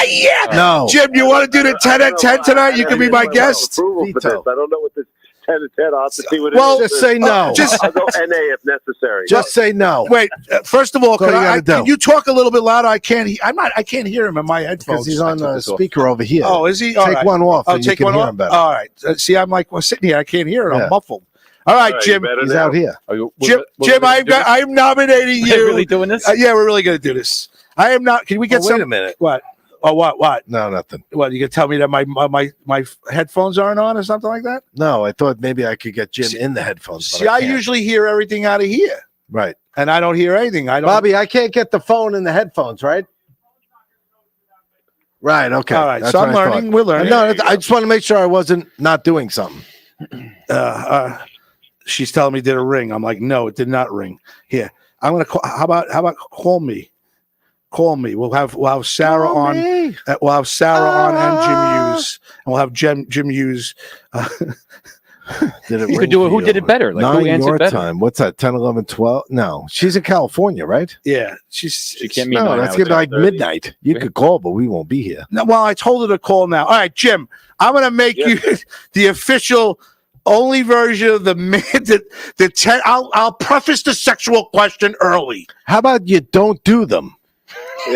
Yeah. No. Jim, you want to do the 10 at 10 tonight? You can be my guest. I don't know what this. 10 to 10. I'll have to see what Well, it is. just say no. I'll go NA if necessary. Just say no. Wait, first of all, That's can you talk a little bit louder? I can't hear him in my headphones. Because he's on the speaker over here. Oh, is he? All take right. one off. Oh, and take you can one hear off. him better. All right. See, I'm like, well, sitting here. I can't hear it. Yeah. I'm muffled. All right, Jim. He's out here. Jim, I'm nominating you. Are you really doing this? Yeah, we're really going to do this. I am not. Can we get some? Wait a minute. What? Oh, what? No, nothing. What? You can tell me that my headphones aren't on or something like that? No, I thought maybe I could get Jim in the headphones. See, I usually hear everything out of here. Right. And I don't hear anything. Bobby, I can't get the phone in the headphones, right? Right. Okay. All right. That's So I'm what I learning. thought. We're learning. No, I just want to make sure I wasn't not doing something. She's telling me did it ring. I'm like, no, it did not ring. Here, I'm gonna call. How about call me? Call me. We'll have Sarah on. We'll have Sarah on and Jim Hughes, and we'll have Jim Hughes. Did it You ring could do it. for Who you? did it better? Like, who 9 answered your better? time. What's that? 10, 11, 12? No, she's in California, right? Yeah, She can't meet. No, that's gonna be like 9:30. midnight. You could call, but we won't be here. No, well, I told her to call now. All right, Jim, I'm going to make you the official only version of the man. The 10. I'll preface the sexual question early. How about you don't do them?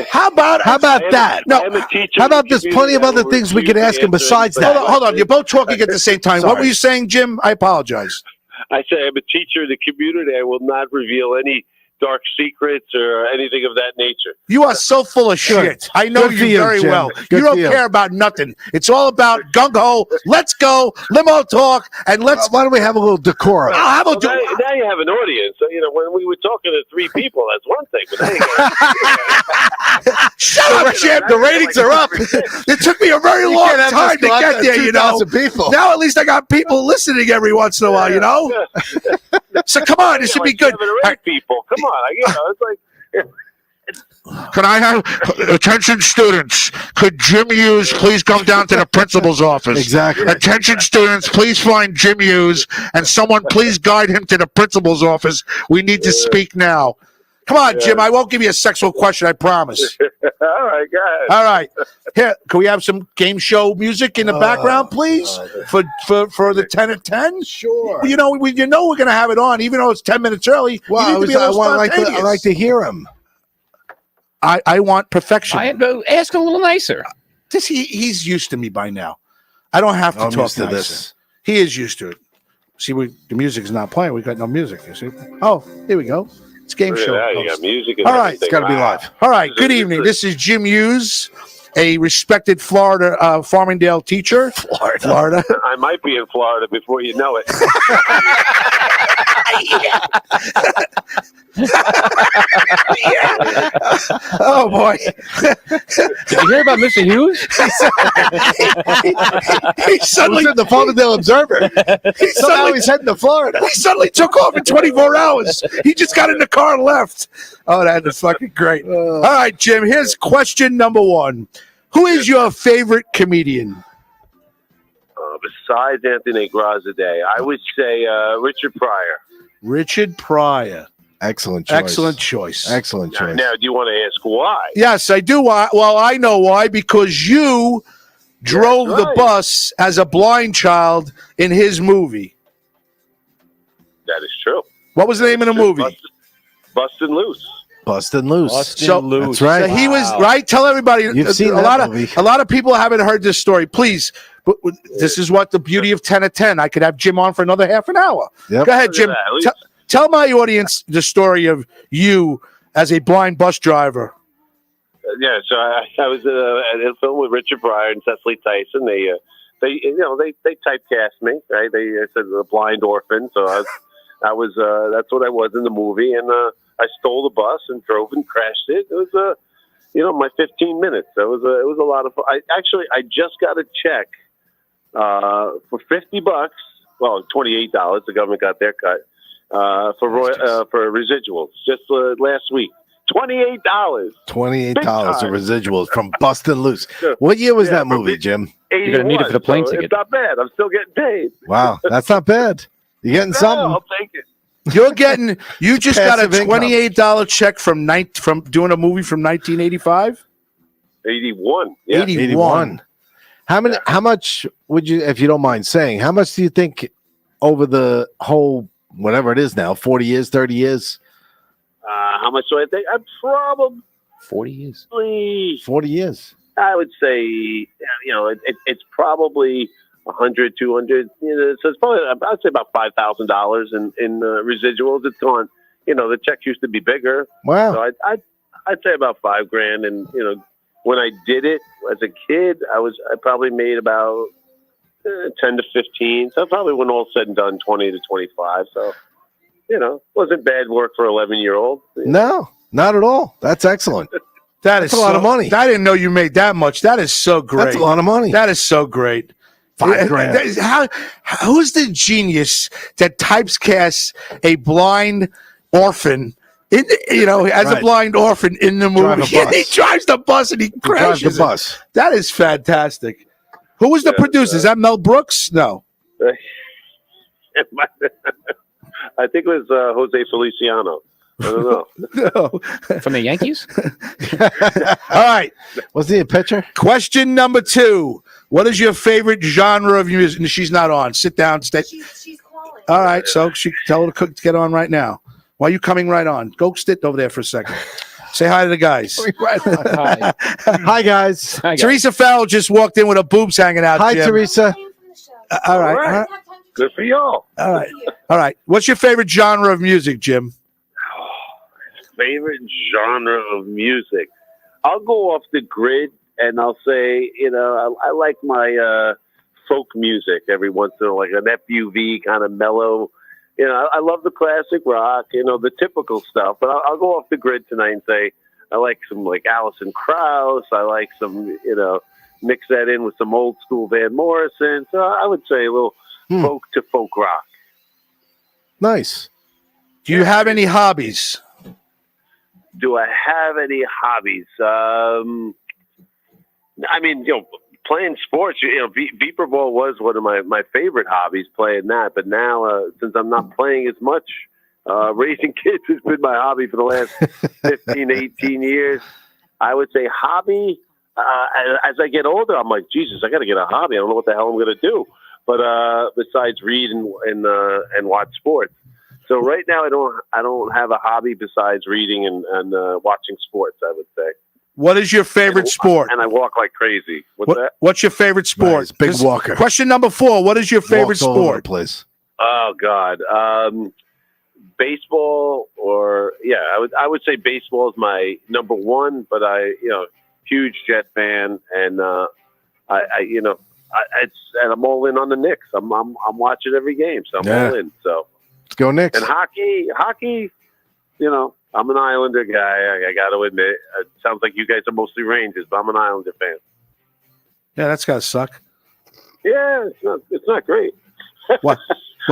How about that? No, I'm a teacher. How about there's plenty of other things we could ask him besides that? Hold on. You're both talking at the same time. What Sorry. were you saying, Jim? I apologize. I say I'm a teacher in the community. I will not reveal any dark secrets or anything of that nature. You are so full of shit. I know Good for you you, very Jim. well. Good You don't for you. care about nothing. It's all about gung ho. Let's go, limo talk, and let's. Why don't we have a little decorum? How Well, about now you have an audience. So, when we were talking to 3 people, that's one thing. But now you got Shut up, Jim. The ratings are up. It took me a very long can't have time to this go out get there, there, 2,000 people. Now at least I got people listening every once in a while, So come on, this should be good. 7 or 8 people. Come on. It's like. Can I have attention, students? Could Jim Hughes please come down to the principal's office? Exactly. Attention, students, please find Jim Hughes and someone please guide him to the principal's office. We need to speak now. Come on, Jim. I won't give you a sexual question. I promise. All right, go ahead. All right. Here, can we have some game show music in the background, please, for the 10 at 10? Sure. You know, we're going to have it on, even though it's 10 minutes early. Well, you need to be a little I spontaneous. like to hear him. I want perfection. Ask a little nicer. He's used to me by now. I don't have to I'm talk used to nicer. this. He is used to it. See, the music's not playing. We got no music. You see? Oh, here we go. It's game Look at show. that. You got music and All right. everything. It's got to be Wow. live. All right. Good evening. This is Jim Hughes, a respected Florida Farmingdale teacher. Florida. I might be in Florida before you know it. Oh boy. Did you hear about Mr. Hughes? He suddenly He's in the Farmingdale Observer. Somehow he's heading to Florida. He suddenly took off in 24 hours. He just got in the car and left. Oh, that is fucking great. All right, Jim, here's question number 1. Who is your favorite comedian? Besides Anthony Grazadeh, I would say Richard Pryor. Richard Pryor. Excellent choice. Excellent choice. Excellent choice. Now, do you want to ask why? Yes, I do. Well, I know why. Because you drove That's the right. bus as a blind child in his movie. That is true. What was the name of the movie? Bustin' Loose. Bustin' Loose. That's right. So he was right. Tell everybody. You've seen a that lot movie. A lot of people haven't heard this story. Please, but this is what the beauty of 10 at 10. I could have Jim on for another half an hour. Yep. Go ahead, Jim. Look at that. Tell my audience the story of you as a blind bus driver. Yeah, so I was in a film with Richard Pryor and Cecily Tyson. They typecast me, right? They said a blind orphan, so I was that's what I was in the movie, and I stole the bus and drove and crashed it. It was my 15 minutes. It was a lot of fun. I just got a check for $50. Well, $28. The government got their cut for residuals just last week. $28. $28 Big of time. residuals from Bustin' Loose. What year was that movie, Jim? You're gonna need it for the plane so ticket. It's not bad. I'm still getting paid. Wow, that's not bad. You're getting No, something. I'll take it. You just got a Passive income. $28 check from doing a movie from 1985. 81. Yeah. 81. How much would you, if you don't mind saying, how much do you think over the whole whatever it is now, 40 years, 30 years? How much do I think? I'm probably 40 years. 40 years. I would say, it's probably 100, 200. So it's probably, I'd say about $5,000 in residuals. It's gone. The checks used to be bigger. Wow. So I'd say about $5,000. And when I did it as a kid, I probably made about 10 to 15. So probably when all said and done, 20 to 25. So wasn't bad work for 11-year-old. No, not at all. That's excellent. That's a lot of money. I didn't know you made that much. That is so great. That's a lot of money. That is so great. $5,000. Who's the genius that typecasts a blind orphan as a blind orphan in the movie? He drives the bus and he crashes the bus. That is fantastic. Who was the producer? Is that Mel Brooks? No. I think it was Jose Feliciano. I don't know. No. From the Yankees? All right. Was he a pitcher? Question number 2. What is your favorite genre of music? And she's not on. Sit down. Stay. She's calling. All right. So she tell her to get on right now. Why are you coming right on? Go sit over there for a second. Say hi to the guys. Hi. Hi, guys. Hi, guys. Teresa Farrell just walked in with her boobs hanging out. Hi, Jim. Teresa. All right. Good for y'all. All right. What's your favorite genre of music, Jim? Favorite genre of music? I'll go off the grid and I'll say, I like my folk music every once in a while, like an FUV kind of mellow. I love the classic rock, the typical stuff. But I'll go off the grid tonight and say I like some like Alison Krauss. I like some, mix that in with some old school Van Morrison. So I would say a little folk to folk rock. Nice. Do you have any hobbies? Do I have any hobbies? Playing sports. Beeper ball was one of my favorite hobbies, playing that. But now, since I'm not playing as much, raising kids has been my hobby for the last 15, 18 years. I would say hobby. As I get older, I'm like, Jesus, I got to get a hobby. I don't know what the hell I'm going to do. But besides read and watch sports. So right now, I don't have a hobby besides reading and watching sports, I would say. What is your favorite sport? And I walk like crazy. What's your favorite sport? Nice. Big walker. Question number 4. What is your favorite Walks all over the sport? place. Oh God, baseball I would say baseball is my number one. But huge Jet fan, and I'm all in on the Knicks. I'm watching every game, so I'm all in. So let's go Knicks. And hockey. I'm an Islander guy. I got to admit. It sounds like you guys are mostly Rangers, but I'm an Islander fan. Yeah, that's gotta suck. Yeah, it's not great. What?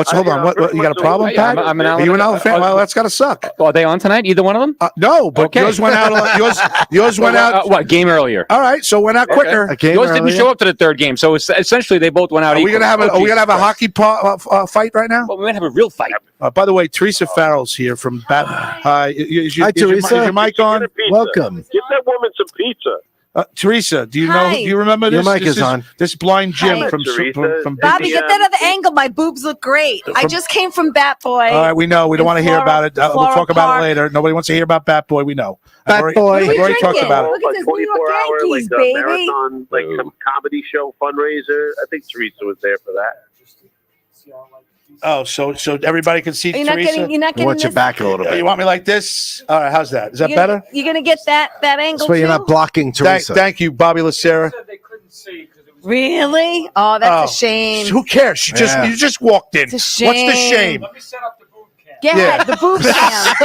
Hold on. What? You got a problem, Pat? I'm an Are you an Islander fan? Well, that's gotta suck. Are they on tonight? Either one of them? No, but yours went out. Yours went out. What game earlier? All right, so went out quicker. Yours didn't show up to the third game, so essentially they both went out. Are we gonna have a hockey fight right now? Well, we might have a real fight. By the way, Teresa Farrell's here from Bat. Hi, Hi, Teresa. Is your mic on? Welcome. Give that woman some pizza. Teresa, do you Hi. know? Do you remember this? Your mic is on. This blind Jim Hi. from Bobby, get that other angle. My boobs look great. I just came from Bat Boy. All right, we know. We don't want to hear about it. We'll talk about it later. Nobody wants to hear about Bat Boy. We know. Bat Boy. We've already talked about it. Look at this New York 24-hour Yankees, baby. marathon, some comedy show fundraiser. I think Teresa was there for that. Oh, so everybody can see You're not Teresa? getting. You're not getting Watch your this. back a little You bit. want me like this? All right, how's that? Is that better? You're gonna get that angle. So you're too? not blocking Teresa. Thank you, Bobby Lacera. Really? Oh, that's a shame. Who cares? You just walked in. It's a shame. What's the shame? Let me set up the boob cam. Yeah, the boob cam.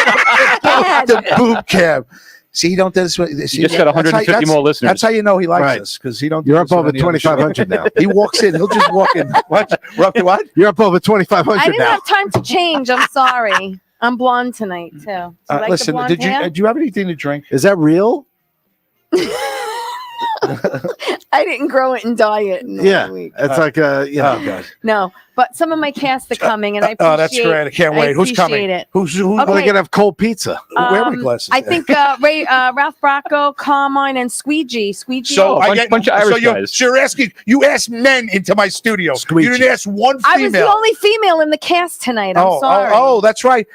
Go ahead. The boob cam. See, he don't do this. You just got 150 more listeners. That's how you know he likes us, because he don't. You're up over 2,500 now. He walks in. He'll just walk in. What? We're up to what? You're up over 2,500 I didn't now. have time to change. I'm sorry. I'm blonde tonight too. Do you like Listen, the blonde hair? do you have anything to drink? Is that real? I didn't grow it and dye it. In Yeah, a week. it's like Oh God! No, but some of my cast are coming, and I appreciate. Oh, that's great! I can't wait. Who's coming? It. Who's oh, they're gonna have cold pizza. Where are my glasses? I think Ralph Bracco, Carmine, and Squeegee. So a bunch of Irish guys. So you're asking. You asked men into my studio. Squeegee. You didn't ask one female. I was the only female in the cast tonight. I'm sorry. Oh, that's right,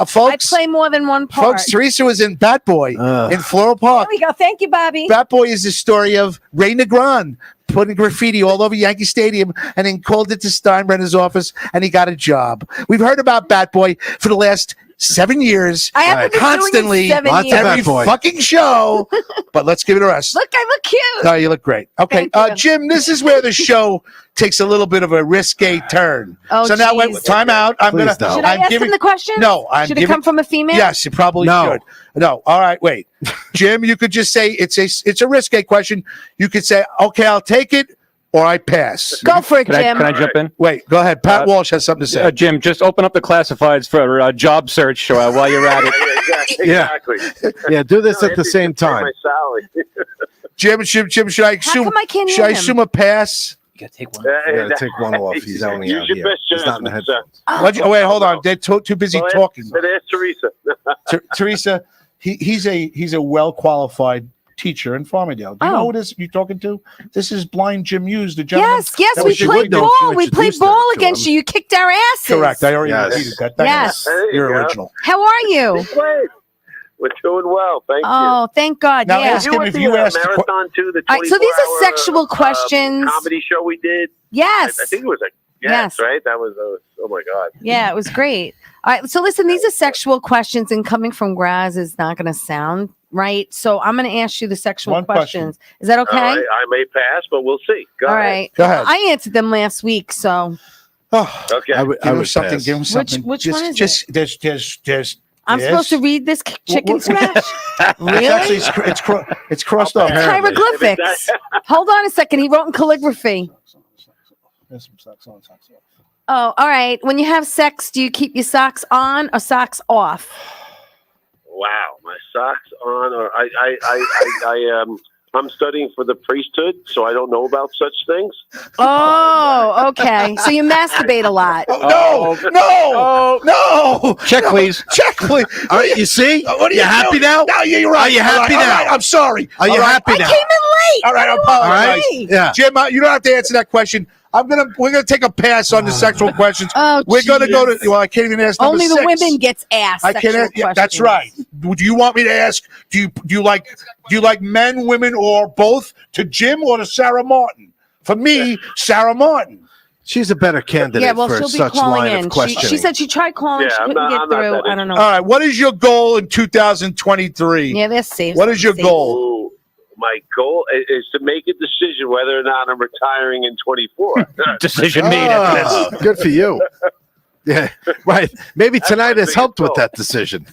folks. I play more than one part. Folks, Teresa was in Bat Boy in Floral Park. There we go. Thank you, Bobby. Bat Boy is the story of Ray Negron putting graffiti all over Yankee Stadium and then called it to Steinbrenner's office and he got a job. We've heard about Bat Boy for the last 7 years. I haven't been constantly, doing it 7 lots of years. every Bat Boy. fucking show. But let's give it a rest. Look, I look cute. No, you look great. Okay, Thank you. Jim, this is where the show takes a little bit of a risque turn. Oh, so now, geez. time out. Please don't. Should I I'm ask giving him the question? No, I'm Should it giving. come from a female? Yes, you probably No. should. No, all right, wait, Jim. You could just say it's a risque question. You could say, okay, I'll take it, or I pass. Go for it, Can Jim. I jump in? Wait, go ahead. Pat Walsh has something to say. Jim, just open up the classifieds for a job search while you're at it. Exactly. Yeah, do this No, at the Anthony same should pay time. My salary. Jim, should I How assume? come I can't Should hear I him? assume a pass? You gotta take one. You gotta take one off. He's only Use out your here. best He's not in the judgment, headphones. Wait, hold on. They're too busy Well, talking. But ask Teresa. Teresa, he's a well qualified teacher in Farmingdale. Do you know who this you're talking to? This is blind Jim Hughes, the gentleman. Yes, that we was your played window. ball. You We played introduced her ball to against him. you. You kicked our asses. Correct. I already Yes. repeated that. Thank Yes. you. There you You're go. original. How are you? Great. We're doing well. Thank you. Oh, thank God. Now, Yeah. ask him if you asked the marathon too. The All right, so these are 24-hour, sexual questions. comedy show we did. Yes. I think it was Yes. right. That was oh my God. Yeah, it was great. All right, so listen, these are sexual questions, and coming from Graz is not going to sound right. So I'm going to ask you the sexual One question. questions. Is that okay? All right, I may pass, but we'll see. Go All ahead. right. Go ahead. I answered them last week, so Oh, Okay. I would give him pass. something. Give him something. which one is just, There's. I'm Yes. supposed to read this chicken scratch? Really? Actually, it's crossed off. It's hieroglyphics. Hold on a second. He wrote in calligraphy. Oh, all right. When you have sex, do you keep your socks on or socks off? Wow, my socks on, or I'm studying for the priesthood, so I don't know about such things. Oh, okay. So you masturbate a lot. No. Check, please. Check, please. All right, you see? What are you happy now? No, you're right. Are you happy All right, now? all right, I'm sorry. Are you All right. happy I now? came in late. All right, I apologize. Hey. Yeah. Jim, you don't have to answer that question. We're gonna take a pass on the sexual questions. Oh, We're gonna go geez. to. Well, I can't even ask. Number Only the 6. women gets asked. I can't. sexual Yeah, that's questions. right. Do you want me to ask? Do you like men, women, or both? To Jim or to Sarah Martin? For me, Sarah Martin. She's a better candidate Yeah, well, for she'll be such calling line in. of questioning. She said she tried calling. Yeah, she I'm couldn't not- get I'm not through. that I don't know. All right. What is your goal in 2023? Yeah, they're safe. What is your goal? Ooh, my goal is to make a decision whether or not I'm retiring in 24. Decision made after Oh, this. good for you. Yeah, right. Maybe tonight my has helped with biggest that decision.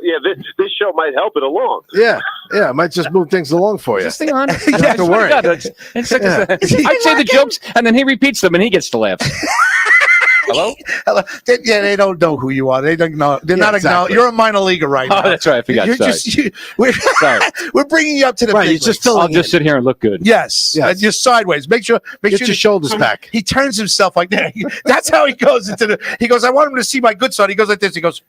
Yeah, this show might help it along. Yeah, I might just move things along for you. Just stay on. You don't have to worry. I'd say the jokes, and then he repeats them, and he gets to laugh. Hello? They don't know who you are. They don't know. They're Yeah, not exactly. You're a minor leaguer right Oh, now. that's right. I forgot. You're Sorry. we're, we're bringing you up to the Right, big you're just leagues. filling I'll just sit here and look good. Yes, Yes. You're sideways. Make sure Get your shoulders back. He turns himself like that. That's how he goes into the. He goes. I want him to see my good side. He goes like this. He goes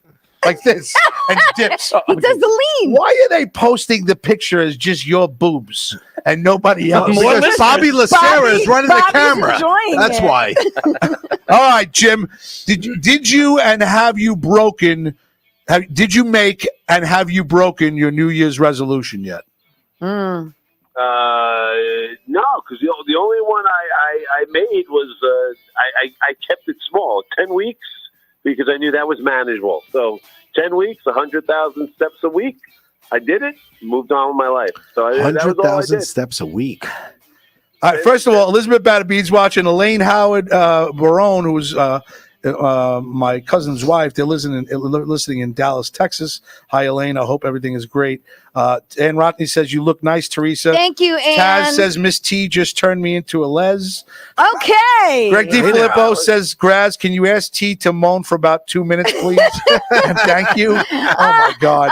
like this and dips. He does the lean. Why are they posting the picture as just your boobs and nobody else? More Because listeners. Bobby Lacera is running the Bobby's camera. enjoying That's it. why. All right, Jim. Did you and have you broken? Did you make and have you broken your New Year's resolution yet? Mm. No, because the only one I made was I kept it small, 10 weeks, because I knew that was manageable. So 10 weeks, 100,000 steps a week. I did it, moved on with my life. So that was all I 100,000 did. steps a week. All right, first of all, Elizabeth Badabeed's watching. Elaine Howard Barone, who's my cousin's wife. They're listening in Dallas, Texas. Hi, Elaine. I hope everything is great. Ann Rotney says, you look nice, Teresa. Thank you, Ann. Taz says, Miss T just turned me into a les. Okay. Greg DiFilippo says, Graz, can you ask T to moan for about 2 minutes, please? And thank you. Oh, my God.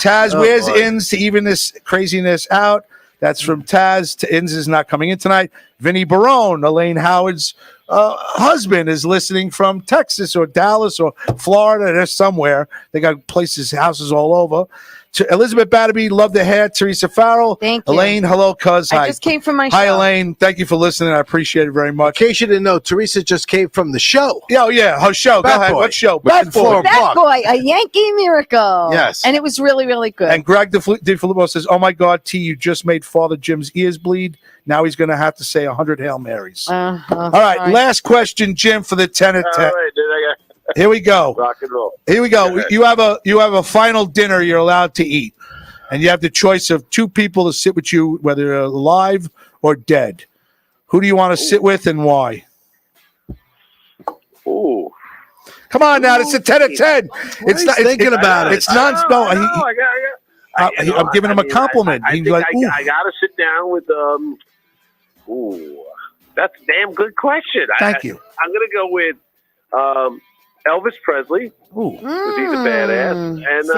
Taz, where's Inns to even this craziness out? That's from Taz. Inns is not coming in tonight. Vinny Barone, Elaine Howard's husband, is listening from Texas or Dallas or Florida. They're somewhere. They got places, houses all over. To Elizabeth Batterby, love the hair. Teresa Farrell. Thank you. Elaine, hello, cuz. I Hi. just came from my show. Hi, Elaine. Thank you for listening. I appreciate it very much. In case you didn't know, Teresa just came from the show. Oh, yeah. Her show. Bat Go ahead. Boy. What show? Bat Boy. Bat Boy, a Yankee miracle. Yes. And it was really, really good. And Greg DiFilippo says, oh, my God, T, you just made Father Jim's ears bleed. Now he's going to have to say 100 Hail Marys. All right. Last question, Jim, for the 10 at 10. All right, dude, Here we go. rock and roll. Here we go. You have a final dinner you're allowed to eat. And you have the choice of two people to sit with you, whether they're alive or dead. Who do you want to sit with and why? Ooh. Come on now, it's a 10 at 10. It's not thinking about it. It's non. No, I'm giving him a compliment. I He's think like, ooh. I got to sit down with Ooh, that's a damn good question. Thank you. I'm gonna go with Elvis Presley. Ooh. Because he's a badass, and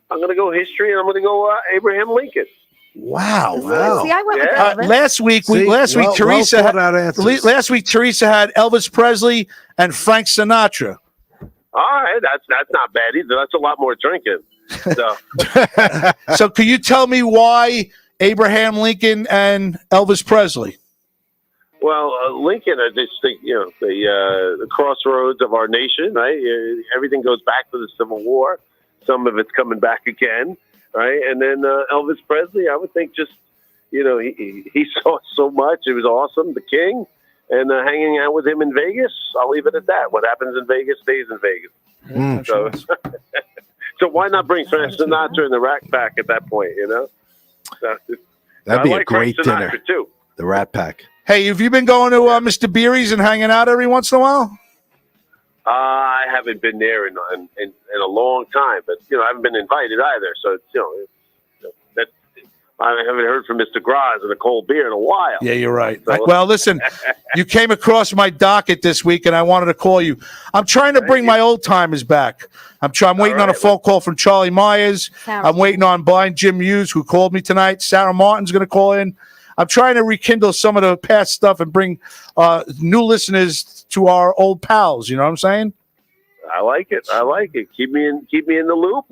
I'm gonna go history, and I'm gonna go Abraham Lincoln. Wow. See, I went with Elvis. Last week, Teresa last week Teresa had Elvis Presley and Frank Sinatra. All right, that's not bad either. That's a lot more drinking. So, So can you tell me why Abraham Lincoln and Elvis Presley? well, Lincoln, I just think the crossroads of our nation. Right, everything goes back to the Civil War. Some of it's coming back again. Right, and then Elvis Presley, I would think just he saw so much. It was awesome. The King. And hanging out with him in Vegas, I'll leave it at that. What happens in Vegas stays in Vegas. So, so why not bring Frank Sinatra in the Rat Pack at that point? That'd be a great Frank Sinatra dinner. too. The Rat Pack. Hey, have you been going to Mr. Beery's and hanging out every once in a while? I haven't been there in a long time, but I haven't been invited either. So it's that I haven't heard from Mr. Graz and a cold beer in a while. Yeah, you're right. So, Well, listen, you came across my docket this week, and I wanted to call you. I'm trying to bring my old timers back. I'm waiting on a phone call from Charlie Myers. I'm waiting on Blind Jim Hughes, who called me tonight. Sarah Martin's going to call in. I'm trying to rekindle some of the past stuff and bring new listeners to our old pals. You know what I'm saying? I like it. Keep me in the loop.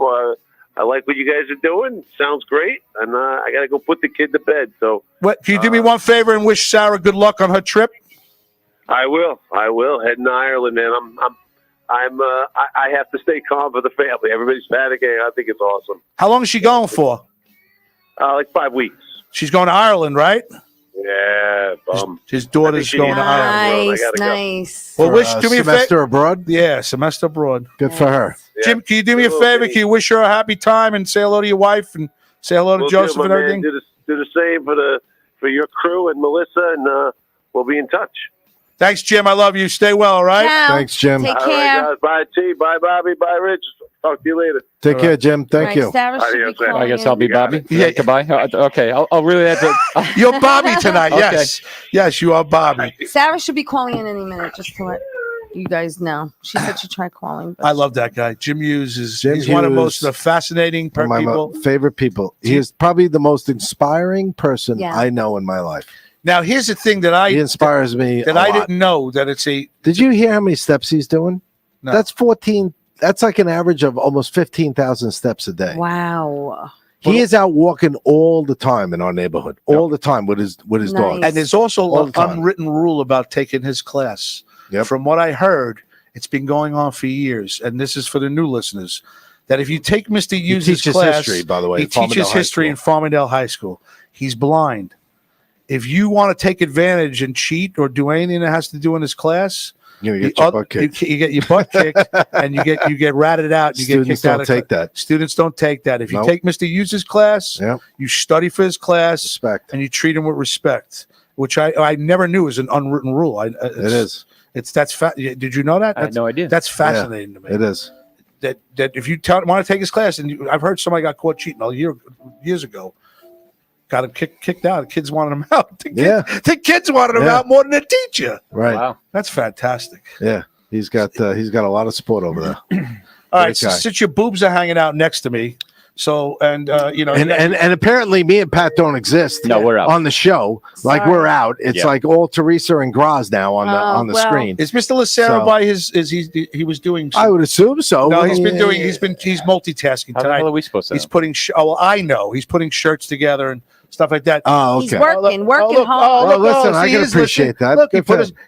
I like what you guys are doing. Sounds great. And I got to go put the kid to bed. So, What? Can you do me one favor and wish Sarah good luck on her trip? I will. Heading to Ireland, man. I have to stay calm for the family. Everybody's panicking. I think it's awesome. How long is she going for? Like 5 weeks. She's going to Ireland, right? Yeah, His daughter's going to Ireland. Nice. Well, do me a favor. Semester abroad? Yeah, semester abroad. Good for her. Yeah. Jim, can you do me a favor? Can you wish her a happy time and say hello to your wife and say hello to Joseph and everything? Do the same for your crew and Melissa, and we'll be in touch. Thanks, Jim. I love you. Stay well, all right? Ciao. Thanks, Jim. Take All care. right, guys. Bye, T. Bye, Bobby. Bye, Rich. Talk to you later. Take care, Jim. Thank you. Sarah should be Adios, man. calling I guess in. I'll be You got Bobby. it. Yeah, goodbye. Okay, I'll really have to. You're Bobby tonight. Okay. Yes. Yes, you are Bobby. Sarah should be calling in any minute, just to let you guys know. She said she tried calling. But I love that guy. Jim Hughes he's Jim one of the Hughes. most fascinating One of my people. favorite people. He is probably the most inspiring person Yeah. I know in my life. Now, here's the thing that He inspires me that a I lot. didn't know that it's a Did you hear how many steps he's doing? No. That's 14. That's like an average of almost 15,000 steps a day. wow. He is out walking all the time in our neighborhood, all the time with his Nice. dog. and there's also All an the time. unwritten rule about taking his class. Yep. From what I heard, it's been going on for years, and this is for the new listeners. That if you take Mr. He Hughes' teaches class, history, by the way. he at Farmingdale teaches High history School. in Farmingdale High School. He's blind. If you want to take advantage and cheat or do anything that has to do in his class, You get your butt kicked. You get your butt kicked, and you get ratted out. You Students get kicked out. don't take that. Students don't take that. If you Nope. take Mr. Hughes' class, you study for his class, Respect. and you treat him with respect, which I never knew was an unwritten rule. It is. That's Did you know that? I had no idea. That's fascinating to me. It is. That if you want to take his class, and I've heard somebody got caught cheating years ago. Got him kicked out. The kids wanted him out. The kids wanted him out more than the teacher. Right. Wow. That's fantastic. Yeah. He's got a lot of support over there. All right. So since your boobs are hanging out next to me, and apparently me and Pat don't exist. No, we're out on the show. Like we're out. It's like all Teresa and Graz now on the screen. Is Mr. Lucero by his? He was doing? I would assume so. No, he's multitasking How the tonight. hell are we supposed to? He's putting. I know. He's putting shirts together and stuff like that. Oh, okay. He's working look, hard. Well, listen, I can appreciate that. Look,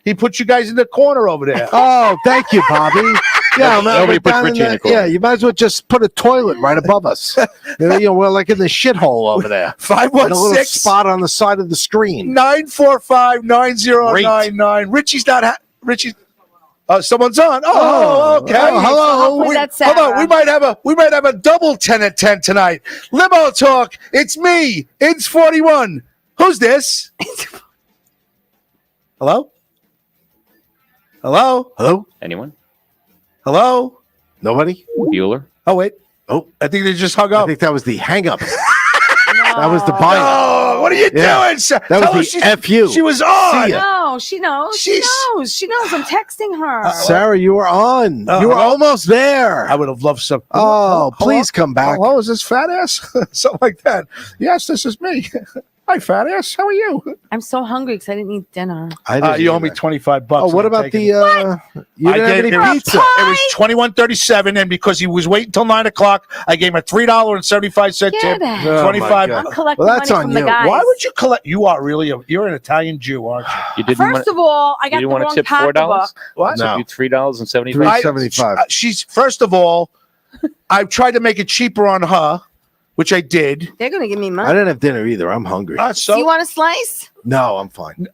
he put you guys in the corner over there. Oh, thank you, Bobby. Yeah, Nobody puts Richie in the corner. Yeah, you might as well just put a toilet right above us. We're like in the shithole over there. 516 a little spot on the side of the screen. 945-9099. Richie's not. Richie's. Someone's on. Oh, okay. Hello. Hopefully that's Hold on. Sarah. We might have a double 10 at 10 tonight. Limo talk. It's me. It's 41. Who's this? Hello? Hello? Anyone? Hello? Nobody? Bueller? Oh, wait. Oh, I think they just hung up. I think that was the hang up. That was the buy up. Oh, what are you doing? That was the FU. She was on. No, she knows. She knows. I'm texting her. Sarah, you were on. You were almost there. I would have loved some. Oh, please come back. Hello, is this fat ass? Something like that. Yes, this is me. Hi, fat ass. How are you? I'm so hungry because I didn't eat dinner. You owe me $25. Oh, what about the? You didn't have any pizza. It was $21.37, and because he was waiting till 9 o'clock, I gave him a $3.75 tip. Get it. Oh, 25. my I'm God. collecting Well, that's money on from the you. guys. Why would you collect? You are really you're an Italian Jew, aren't you? You didn't First of all, I got you the want wrong to tip pocketbook. What? No. You $3.75. $3.75. She's first of all, I've tried to make it cheaper on her, which I did. They're gonna give me money. I didn't have dinner either. I'm hungry. So You want a slice? No, I'm fine.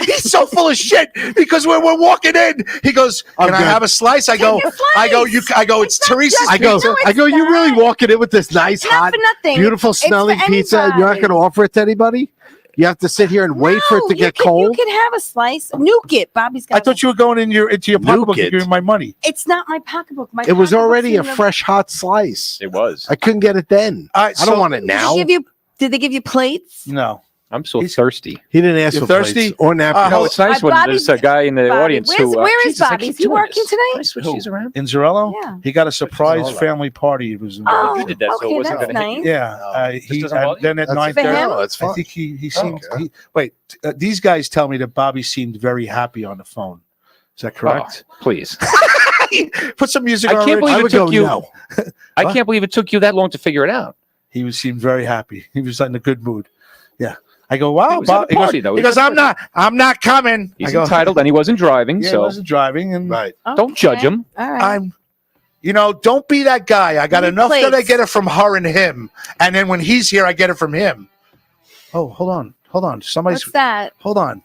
he's so full of shit because when we're walking in, he goes, "Can I good. have a slice?" I go, Take a "I go, slice. you." I go, "It's Teresa's." just- I go. No, I go. it's You really not. walking in with this nice, Not hot, for nothing. beautiful It's for smelling pizza, and you're not going to anybody. offer it to anybody? You have to sit here and wait for it to get cold. You can have a slice. Nuke it. Bobby's got. I thought you were going into your pocketbook Nuke and giving my money. It's not my pocketbook. My It was pocketbook's already a in the- fresh, hot slice. It was. I couldn't get it then. All right, I don't so- want it now. Did they give you plates? No. I'm so thirsty. He didn't ask You're for thirsty? plates or napkins. No, it's nice when Bobby's- there's a guy in the Bobby, audience where's- who. where is Jesus, I Bobby? keep Is he doing working this. tonight? Can I switch these around? In Zorello? Yeah. He got a surprise all right. family party. It was Oh, You did that, so it okay, wasn't that's gonna hit nice. yeah. This doesn't bother you? Then at That's 9:30, for him? No, it's I fine. think he seemed. okay. Wait, these guys tell me that Bobby seemed very happy on the phone. Is that correct? Oh, please. Put some music I on. can't Rich. believe I it would took go you. no. I What? can't believe it took you that long to figure it out. He seemed very happy. He was in a good mood. Yeah. I go, wow, He was at Bob. a party, though. He goes, I'm not coming. He's I go, entitled, and he wasn't driving, Yeah, he so wasn't driving, and Right. don't judge him. All right. I'm. Don't be that guy. I got Give me enough that I plates. get it from her and him, and then when he's here, I get it from him. Oh, hold on. Somebody's. What's that? Hold on.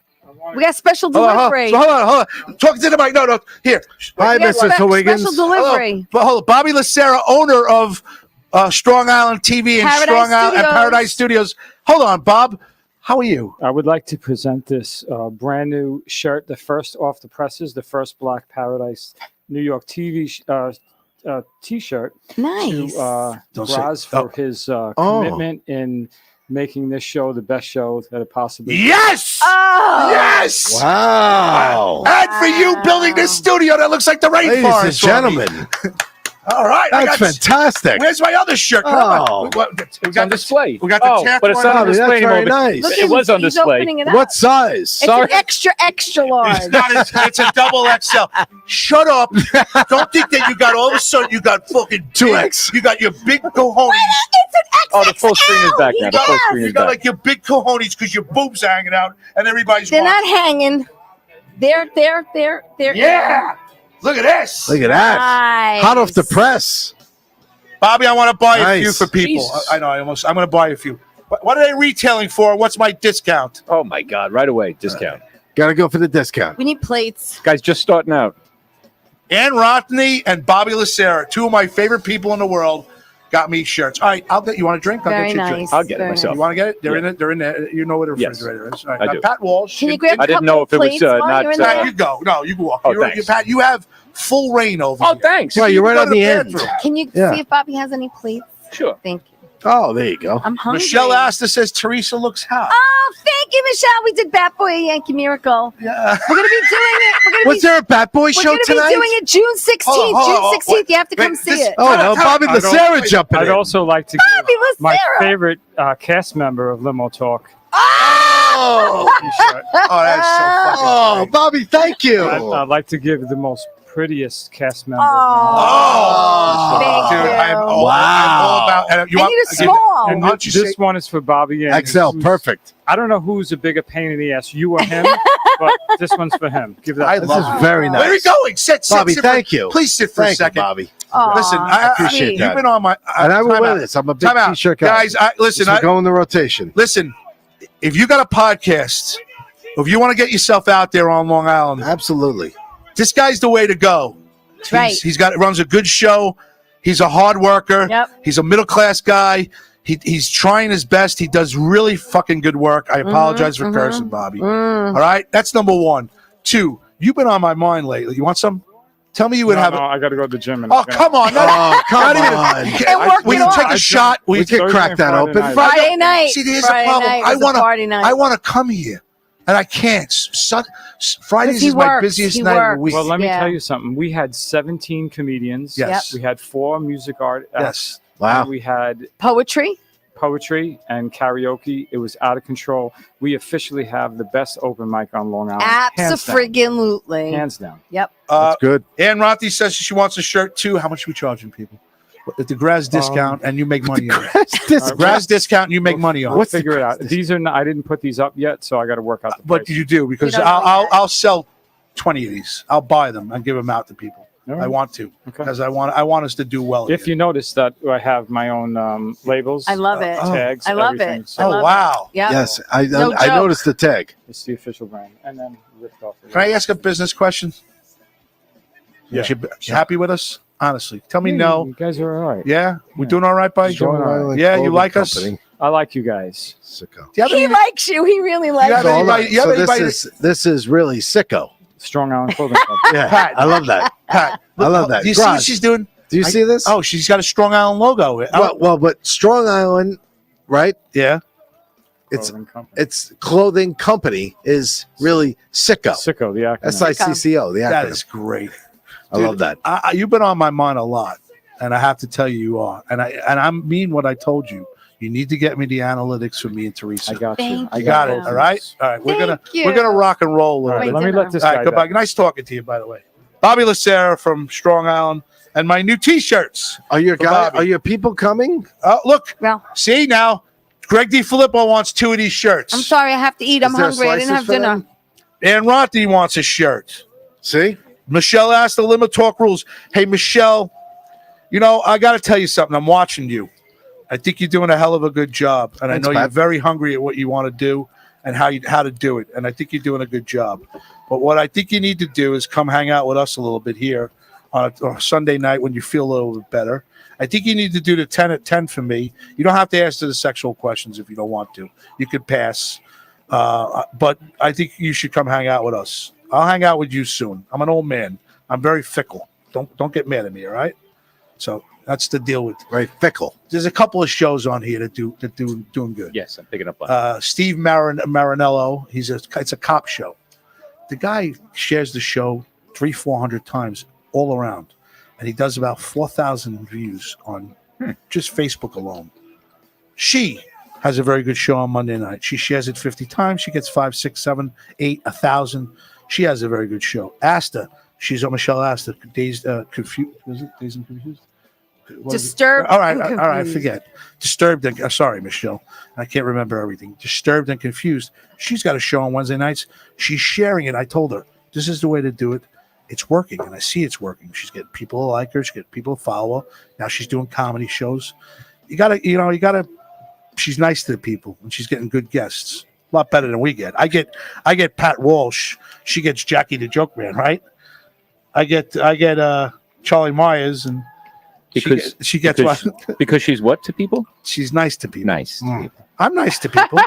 We got special Hold on, delivery. hold on. Talking to the mic. No. Here. Hi, We got Mrs. Wiggins. Special delivery. Hello. Hold on. Bobby Lucera, owner of Strong Island TV and Paradise Strong Island and Studios. Paradise Studios. Hold on, Bob. How are you? I would like to present this brand new shirt, the first off the presses, the first Black Paradise New York TV T-shirt Nice. to Don't say- Graz for his commitment in making this show the best show that it possibly Yes. Oh. Yes. Wow. And for you building this studio that looks like the rainforest. Ladies and for me. gentlemen, All right. I that's got- fantastic. Where's my other shirt? Oh. We It's on display. We got the tap but it's one. not Oh, on display that's very anymore. nice. Look It at was on he's display. opening it up. What size? It's Sorry. an extra large. It's not. It's a double XL. Shut up! Don't think that you got all of a sudden you got fucking 2X. You got your big cojones. It's an XXL. Oh, the full screen is back now. The full screen You is got back. like your big cojones because your boobs are hanging out and everybody's They're watching. not hanging. They're. Yeah. Look at this, Look at that. Nice. Hot off the press. Bobby. I want to buy a Nice. few for people. Jesus. I know. I'm going to buy a few. What are they retailing for? What's my discount? Oh my God! Right away, discount. Got to go for the discount. We need plates. Guys, just starting out. Ann Rothney and Bobby Lacerra, two of my favorite people in the world, got me shirts. All right, I'll get you. Want a drink? I'll Very get you a drink. nice. I'll get it Very myself. You want to get it? They're Yeah. in it. They're in there. You know where the Yes. refrigerator is. All right. I do. Pat Walsh. Can you grab I didn't know if it was, plates while not, you're in Pat, there? you go. No, you can walk. Oh, You're, thanks. Pat, you have full reign over Oh, here. thanks. Well, you're right go on to the the end. bathroom. Can you Yeah. see if Bobby has any plates? Sure. Thank you. Oh, there you go. I'm hungry. Michelle Asta says Teresa looks hot. Oh, thank you, Michelle. We did Bat Boy Yankee Miracle. Yeah. We're gonna be doing it. We're gonna Was there a Bat Boy We're show gonna tonight? be doing it June 16th. Hold on, June 16th. You have to wait, come see this- it. Oh, no, Bobby I don't- Lacerra jumping I'd in. also like to Bobby give my Lacerra. favorite cast member of Limo Talk. Oh, T-shirt. Oh, that's so fucking oh, great. Bobby, thank you. I'd like to give the most prettiest cast member. Oh, Thank dude, you. I'm all Wow. about. And you I want, need a small. And Why don't you this say- one is for Bobby. And XL, who's- perfect. I don't know who's a bigger pain in the ass, you or him, but this one's for him. Give that. I This love is very Where are you nice. going? Sit, Bobby, sit. thank you. Please sit for a Thank you, second. Bobby. Aw, Listen, I appreciate sweet. that. You've been on my. And I will time wear out. this. I'm a big Time out. T-shirt guy. Guys, listen. This will go in the rotation. Listen. If you got a podcast, if you want to get yourself out there on Long Island, Absolutely. this guy's the way to go. Right. He's runs a good show. He's a hard worker. Yep. He's a middle class guy. He's trying his best. He does really fucking good work. I apologize for cursing, Bobby. All right, that's number one. Two, you've been on my mind lately. You want some? Tell me you would No, have. no, I got to go to the gym. Oh, come on! Oh, come Not on. even- And work we it can off. take a shot. We We can crack that Friday open. night. Friday night. See, here's Friday the problem. night I was a want party night. to come here, and I can't. Fridays he is my works. busiest He night of the works. week. Well, let me Yeah. tell you something. We had 17 comedians. Yes. We had 4 music artists. Yes. Wow. We had Poetry. poetry and karaoke. It was out of control. We officially have the best open mic on Long Island. Hands down. Abso-friggin-lutely. Hands down. Yep. That's good. Ann Rothy says she wants a shirt too. How much are we charging people? At the Graz discount, and you make money on it. This- Graz discount, and you make money on We'll it. figure it out. These are not, I didn't put these up yet, so I got to work out the But price. you do because We don't know yet. I'll sell 20 of these. I'll buy them and give them out to people. All right. I want to Okay. because I want us to do well. If you notice that I have my own labels, I love it. tags, I love everything. it. So I love wow! Yep. Yes, I No I joke. noticed the tag. it's the official brand, and then ripped off. Can I ask a business question? Yeah. You happy with us? Honestly, tell me no. You guys are all right. Yeah, we're Yeah. doing all right, buddy. Strong Island Yeah, you like us? Company. I like you guys. Sicko. Do you have He any- likes you. He really likes have you. any- anybody- you have So anybody this is really sicko. Strong Island Clothing Company. Yeah, Pat. I love that. Pat, I love that. Do you see what Graz, she's doing? Do you see this? Oh, she's got a Strong Island logo. well, but Strong Island, right? Yeah. It's Clothing Company. it's clothing company is really sicko. Sicko, the acronym. SICCO, the That acronym. is great. I love that. You've been on my mind a lot, and I have to tell you are. And I mean what I told you. You need to get me the analytics for me and Teresa. I got you. Thank I You got it. you. All right. All right. We're Thank you. gonna rock and roll a little All right, bit. let me dinner. let this All guy right. Goodbye. go. Nice talking to you, by the way. Bobby Lacerra from Strong Island, and my new T-shirts. Are your For guys? Bobby. Are your people coming? Oh, look. Well, See now, Greg DiFilippo wants 2 of these shirts. I'm sorry. I have to eat. I'm Is there hungry. I didn't slices have for dinner. them? And Ronti wants a shirt. See, Michelle asked the Limo Talk rules. Hey, Michelle, you know, I got to tell you something. I'm watching you. I think you're doing a hell of a good job. And Thanks, I know you're Pat. very hungry at what you want to do and how to do it. And I think you're doing a good job. But what I think you need to do is come hang out with us a little bit here on a Sunday night when you feel a little bit better. I think you need to do the 10 at 10 for me. You don't have to answer the sexual questions if you don't want to. You could pass. But I think you should come hang out with us. I'll hang out with you soon. I'm an old man. I'm very fickle. Don't get mad at me, all right? So that's the deal with. very fickle. There's a couple of shows on here that doing good. Yes, I'm picking up on it. Steve Marinello. It's a cop show. The guy shares the show 300-400 times all around, and he does about 4,000 views on just Facebook alone. She has a very good show on Monday night. She shares it 50 times. She gets 5, 6, 7, 8, 1,000. She has a very good show. Asta, she's on Michelle Asta. Dazed, confused. Was it Dazed and Confused? What is it? Disturbed. All right, and all right. confused. Forget. Disturbed. And, sorry, Michelle. I can't remember everything. Disturbed and Confused. She's got a show on Wednesday nights. She's sharing it. I told her this is the way to do it. It's working, and I see it's working. She's getting people who like her. She's getting people who follow her. Now she's doing comedy shows. You gotta. She's nice to the people, and she's getting good guests. A lot better than we get. I get Pat Walsh. She gets Jackie the Joke Man, right? I get Charlie Myers, and she gets what? Because she's what to people? She's nice to people. Nice. I'm nice to people.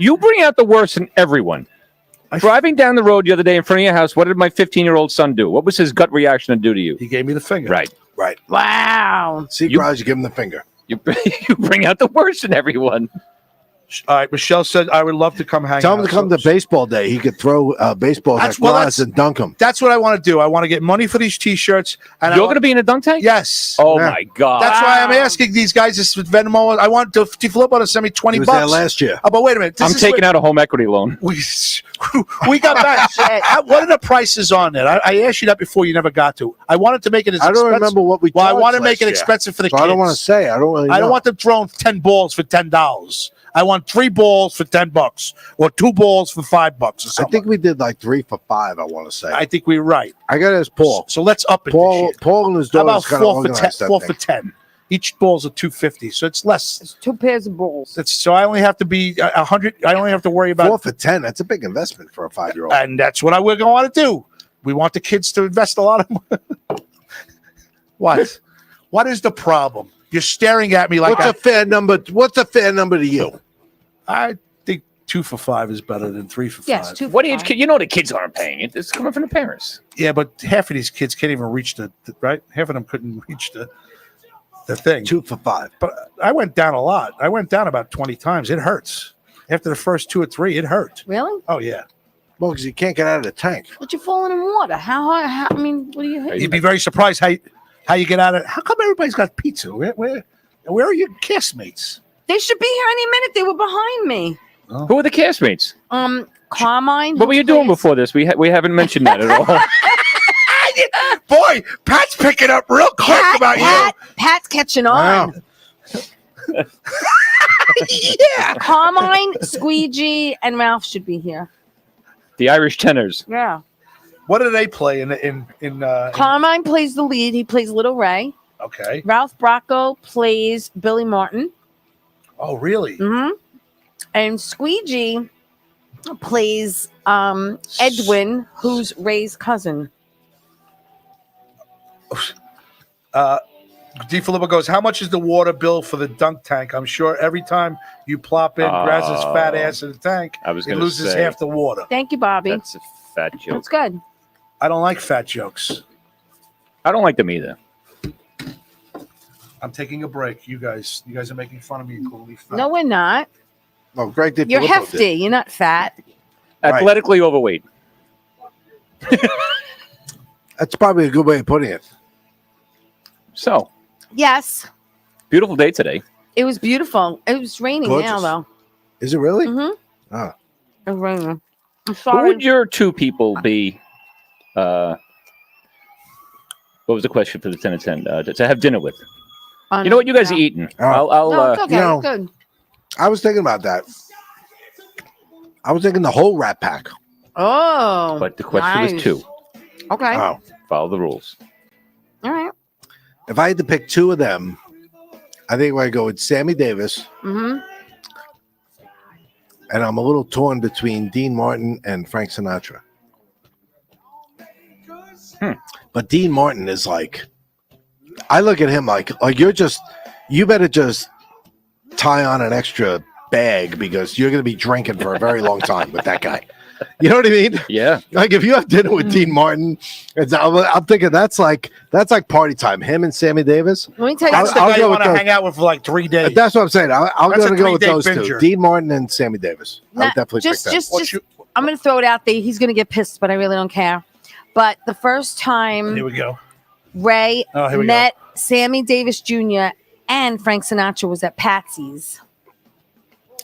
You bring out the worst in everyone. Driving down the road the other day in front of your house, what did my 15-year-old son do? What was his gut reaction to do to you? He gave me the finger. Right. Wow. See, you give him the finger. You bring out the worst in everyone. All right, Michelle said I would love to come hang out. Tell him to come to baseball day. He could throw baseballs at glass and dunk them. That's what I want to do. I want to get money for these T-shirts. And You're going to be in a dunk tank? Yes. Oh, my God. That's why I'm asking these guys this with Venmo. I want DiFilippo to send me $20. He was there last year. Oh, but wait a minute. I'm taking out a home equity loan. We got back. What are the prices on that? I asked you that before. You never got to. I wanted to make it as I expensive. don't remember what we. Well, I want to make it expensive for the kids. I don't want to say. I don't really. I don't want them throwing 10 balls for $10. I want 3 balls for $10 or 2 balls for $5 or something. I think we did like 3 for $5. I want to say. I think we're right. I got to ask Paul. So let's up it. Paul and his How daughter's about kind of organized 4 for 10? Each ball's a $250, so it's less. It's 2 pairs of balls. So I only have to be 100. I only have to worry about 4 for 10. That's a big investment for a 5-year-old. And that's what we're going to want to do. We want the kids to invest a lot of money. What? What is the problem? You're staring at me like What's a fair number? What's a fair number to you? I think 2 for $5 is better than 3 for $5. Yes, 2 for What age $5. kid? You know the kids aren't paying it. It's coming from the parents. Yeah, but half of these kids can't even reach the right. Half of them couldn't reach the thing. 2 for $5. But I went down a lot. I went down about 20 times. It hurts. After the first 2 or 3, it hurt. Really? Oh yeah. Well, because you can't get out of the tank. But you're falling in water. How high? I mean, what do you hit? You'd be very surprised how you get out of it. How come everybody's got pizza? Where are your castmates? They should be here any minute. They were behind me. Oh. Who are the castmates? Carmine. What were you doing before this? We we haven't mentioned that at all. Boy, Pat's picking up real quick about you. Pat's catching on. Wow. Yeah. Carmine, Squeegee, and Ralph should be here. The Irish tenors. Yeah. What do they play in Carmine plays the lead. He plays Little Ray. Okay. Ralph Bracco plays Billy Martin. Oh, really? Mm-hmm. And Squeegee plays Edwin, who's Ray's cousin. DiFilippo goes, how much is the water bill for the dunk tank? I'm sure every time you plop in Graz's fat ass in the tank, it loses half the water. Thank you, Bobby. That's a fat joke. That's good. I don't like fat jokes. I don't like them either. I'm taking a break. You guys are making fun of me and calling me fat. No, we're not. Oh, Greg did. You're hefty. You're not fat. Athletically overweight. That's probably a good way of putting it. So, Yes. beautiful day today. It was beautiful. It was raining now, Gorgeous. though. Is it really? Mm-hmm. Ah. It was raining. I'm Who sorry. would your 2 people be? What was the question for the 10 and 10? To have dinner with. You know what? You guys are eating. I'll No, it's okay. you know, It's good. I was thinking about that. I was thinking the whole Rat Pack. Oh. but the question was nice. 2. Okay. Oh. Follow the rules. All right. If I had to pick 2 of them, I think I'd go with Sammy Davis. Mm-hmm. And I'm a little torn between Dean Martin and Frank Sinatra. But Dean Martin is like, I look at him like you better just tie on an extra bag because you're going to be drinking for a very long time with that guy. You know what I mean? Yeah. Like if you have dinner with Dean Martin, I'm thinking that's like party time. Him and Sammy Davis. Let me tell you. That's the I'll guy go you with want to those. hang out with for like 3 days. That's what I'm saying. I'm That's going to a go with 3-day those 2. binger. Dean Martin and Sammy Davis. I would definitely pick that. I'm going to throw it out there. He's going to get pissed, but I really don't care. But the first time Here we go. Ray Here we met Sammy Davis Jr. and Frank Sinatra was at Patsy's,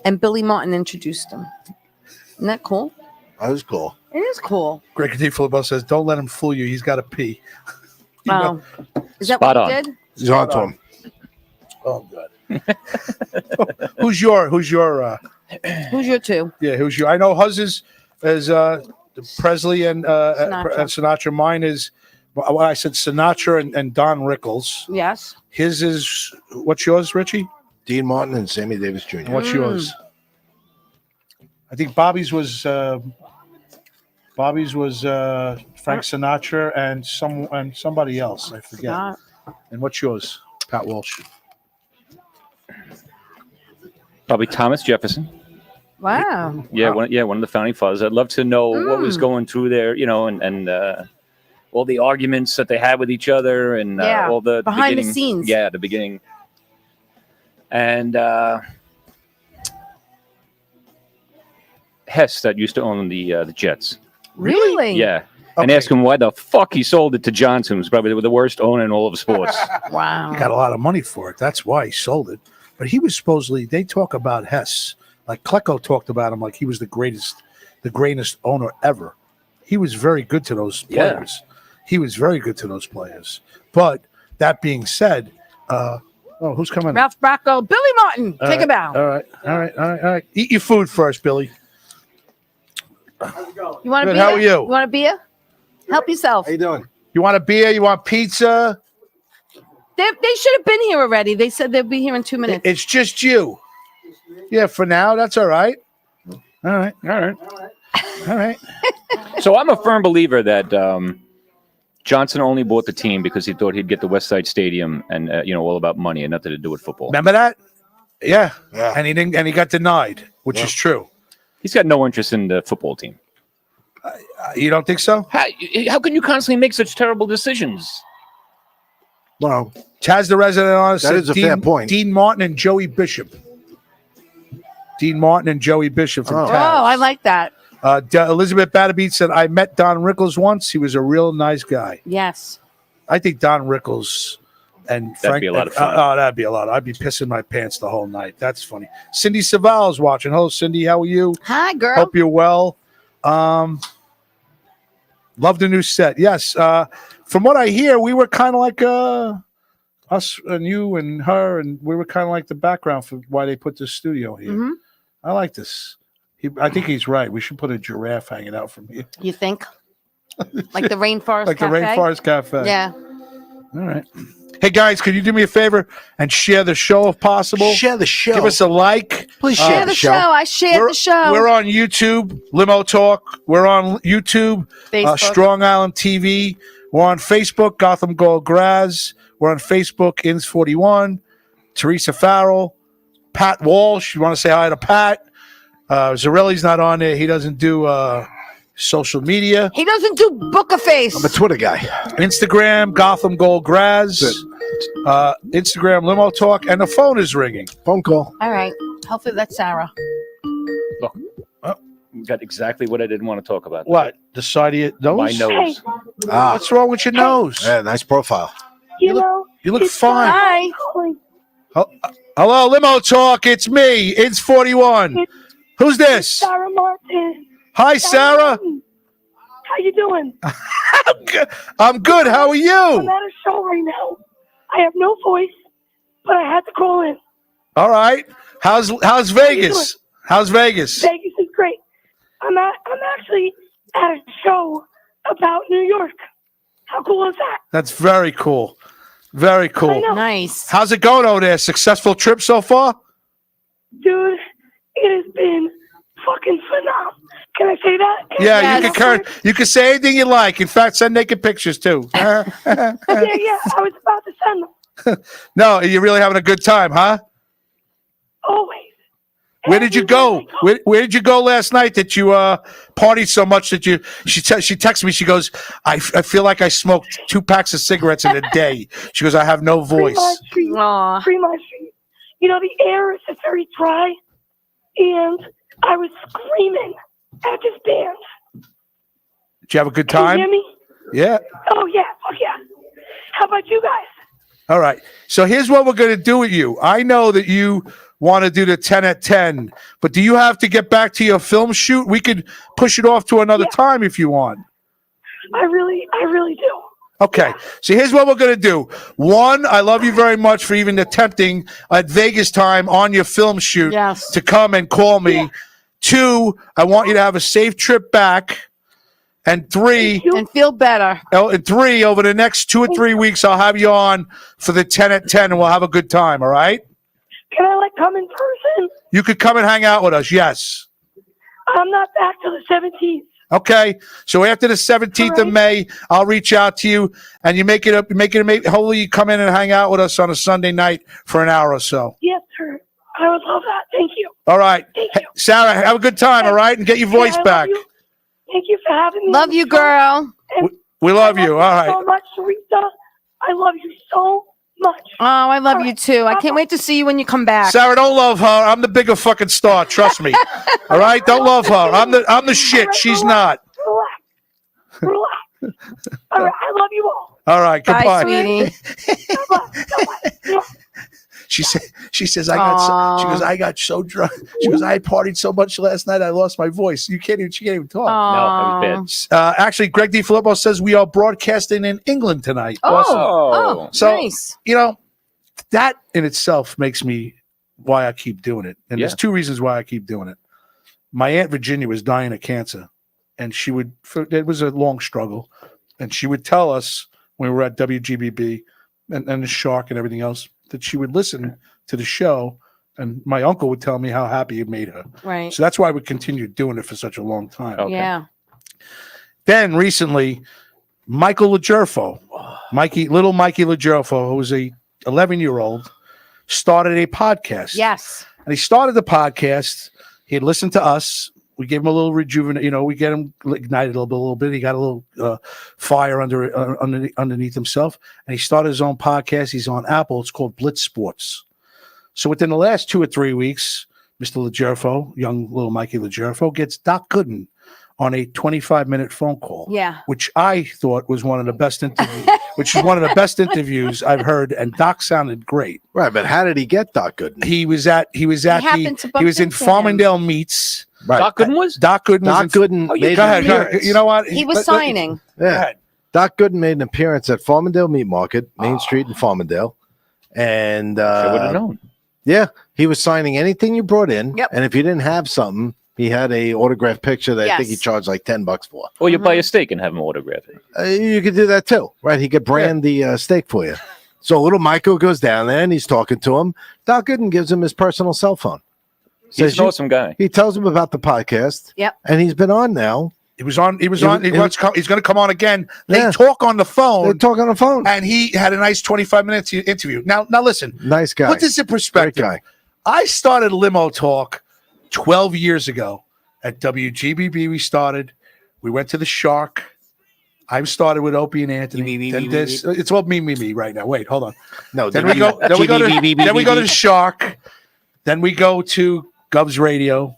and Billy Martin introduced him. Isn't that cool? That was cool. It is cool. Greg DiFilippo says, don't let him fool you. He's got to pee. You know? Is that Spot what on. you did? He's on to him. Oh, good. Who's your Who's your 2? Yeah, who's your? I know Huz is Presley and Sinatra. Mine is, well, I said Sinatra and Don Rickles. Yes. His is, what's yours, Richie? Dean Martin and Sammy Davis Jr. And what's yours? I think Bobby's was Frank Sinatra and somebody else. I forget. And what's yours, Pat Walsh? Probably Thomas Jefferson. Wow. Yeah, one of the founding fathers. I'd love to know what was going through there, and all the arguments that they had with each other, and all the behind the beginning. scenes. Yeah, the beginning. And Hess, that used to own the Jets. Really? Yeah. And ask him why the fuck he sold it to Johnson. Who's probably the worst owner in all of sports. Wow. He got a lot of money for it. That's why he sold it. But he was supposedly, they talk about Hess, like Klecko talked about him like he was the greatest owner ever. He was very good to those players. He was very good to those players. But that being said, who's coming? Ralph Bracco, Billy Martin, take a bow. All right. Eat your food first, Billy. You want a Good, beer? how are you? You want a beer? Help yourself. How you doing? You want a beer? You want pizza? They should have been here already. They said they'll be here in 2 minutes. It's just you. Yeah, for now, that's all right. All right. So I'm a firm believer that Johnson only bought the team because he thought he'd get the West Side Stadium and all about money and nothing to do with football. Remember that? Yeah. And he didn't. And he got denied, which is true. He's got no interest in the football team. You don't think so? How can you constantly make such terrible decisions? Well, Chaz, the resident artist, that is a fair point. Dean Martin and Joey Bishop. From Taz. I like that. Elizabeth Batterbeat said, I met Don Rickles once. He was a real nice guy. Yes. I think Don Rickles and Frank. That'd be a lot of fun. That'd be a lot. I'd be pissing my pants the whole night. That's funny. Cindy Saval's watching. Hello, Cindy. How are you? Hi, girl. Hope you're well. Love the new set. Yes. From what I hear, we were kind of like us and you and her, and we were kind of like the background for why they put this studio here. Mm-hmm. I like this. I think he's right. We should put a giraffe hanging out from here. You think? Like the Rainforest Like Cafe? the Rainforest Cafe. Yeah. All right. Hey, guys, could you do me a favor and share the show if possible? Share the show. Give us a like. Please Share the show. I shared the show. We're on YouTube, Limo Talk. We're on YouTube, Facebook. Strong Island TV. We're on Facebook, Gotham Gold Graz. We're on Facebook, Ins41, Teresa Farrell, Pat Walsh. You want to say hi to Pat? Zarelli's not on there. He doesn't do social media. He doesn't do Book a Face. I'm a Twitter guy. Instagram, Gotham Gold Graz. Instagram, Limo Talk. And the phone is ringing. Phone call. All right. Hopefully that's Sarah. Look, got exactly what I didn't want to talk about. What? The side of your nose? My nose. What's wrong with your nose? Yeah, nice profile. You look fine. Hi. Hello, Limo Talk. It's me. It's 41. Who's this? Sarah Martin. Hi, Sarah. How you doing? I'm good. How are I'm you? at a show right now. I have no voice, but I had to call in. All right. How's Vegas? How's Vegas? Vegas is great. I'm actually at a show about New York. How cool is that? That's very cool. Very I cool. know. Nice. How's it going over there? Successful trip so far? Dude, it has been fucking phenomenal. Can I say that? Yeah, Yes. you can say anything you like. In fact, send naked pictures too. Yeah, I was about to send them. No, you're really having a good time, huh? Always. Where did you go? Where did you go last night that you partied so much that she texted me, she goes, I feel like I smoked 2 packs of cigarettes in a day. She goes, I have no voice. Aw. Fremont Street. You know, the air is just very dry, and I was screaming at this band. Did you have a good Can time? you hear me? Yeah. Oh, yeah. Fuck yeah. How about you guys? All right. So here's what we're going to do with you. I know that you want to do the 10 at 10, but do you have to get back to your film shoot? We could push it off to another time if you want. I really do. Okay. So here's what we're going to do. 1, I love you very much for even attempting at Vegas time on your film shoot to come and call me. 2, I want you to have a safe trip back. And 3, And feel better. and 3, over the next 2 or 3 weeks, I'll have you on for the 10 at 10 and we'll have a good time. All right? Can I come in person? You could come and hang out with us. Yes. I'm not back till the 17th. Okay, so after the 17th of May, I'll reach out to you, and you make it up. Hopefully, you come in and hang out with us on a Sunday night for an hour or so. Yes, sir. I would love that. Thank you. All right, Thank you. Sarah, have a good time. All right, and get your voice back. Thank you for having me. Love you, girl. We love you. All right. So much, Teresa. I love you so much. Oh, I love you too. I can't wait to see you when you come back. Sarah, don't love her. I'm the bigger fucking star. Trust me. All right, don't love her. I'm the shit. She's not. Relax. All right, I love you all. All right, goodbye. Bye, sweetie. Bye. She says I got so drunk. She goes, I partied so much last night I lost my voice. She can't even talk. No, that was bad. Actually, Greg DiFilippo says we are broadcasting in England tonight. Oh, So, nice. That in itself makes me why I keep doing it. And there's two reasons why I keep doing it. My Aunt Virginia was dying of cancer, and it was a long struggle. And she would tell us when we were at WGBB and the Shark and everything else that she would listen to the show, and my uncle would tell me how happy it made her. Right. So that's why we continued doing it for such a long time. Okay. Yeah. Then recently, Michael LaGerfo, little Mikey LaGerfo, who was a 11-year-old, started a podcast. Yes. And he started the podcast. He had listened to us. We gave him a little rejuvenate. We get him ignited a little bit. He got a little fire underneath himself, and he started his own podcast. He's on Apple. It's called Blitz Sports. So within the last 2 or 3 weeks, Mr. LaGerfo, young little Mikey LaGerfo, gets Doc Gooden on a 25-minute phone call. Yeah. Which I thought was one of the best interviews I've heard, and Doc sounded great. Right, but how did he get Doc Gooden? He was in Farmingdale Meets. Right. Doc Gooden was? Doc Gooden. Doc Gooden. Go ahead. You know what? He was signing. Yeah. Doc Gooden made an appearance at Farmingdale Meat Market, Main Street in Farmingdale, and I would have known. Yeah, he was signing anything you brought in, Yep. and if you didn't have something, he had a autographed picture that I think he charged like $10 for. Or you buy a steak and have him autograph it. You could do that too, right? He could brand the steak for you. So little Michael goes down there and he's talking to him. Doc Gooden gives him his personal cell phone. He's an awesome guy. He tells him about the podcast. Yep. And he's been on now. He's going to come on again. They talk on the phone. They talk on the phone. And he had a nice 25-minute interview. Now listen. Nice guy. Put this in perspective. Great guy. I started Limo Talk 12 years ago at WGBB. We went to the Shark. I started with Opie and Anthony. It's all me right now. Wait, hold on. No, then we go to the Shark. Then we go to Gov's Radio.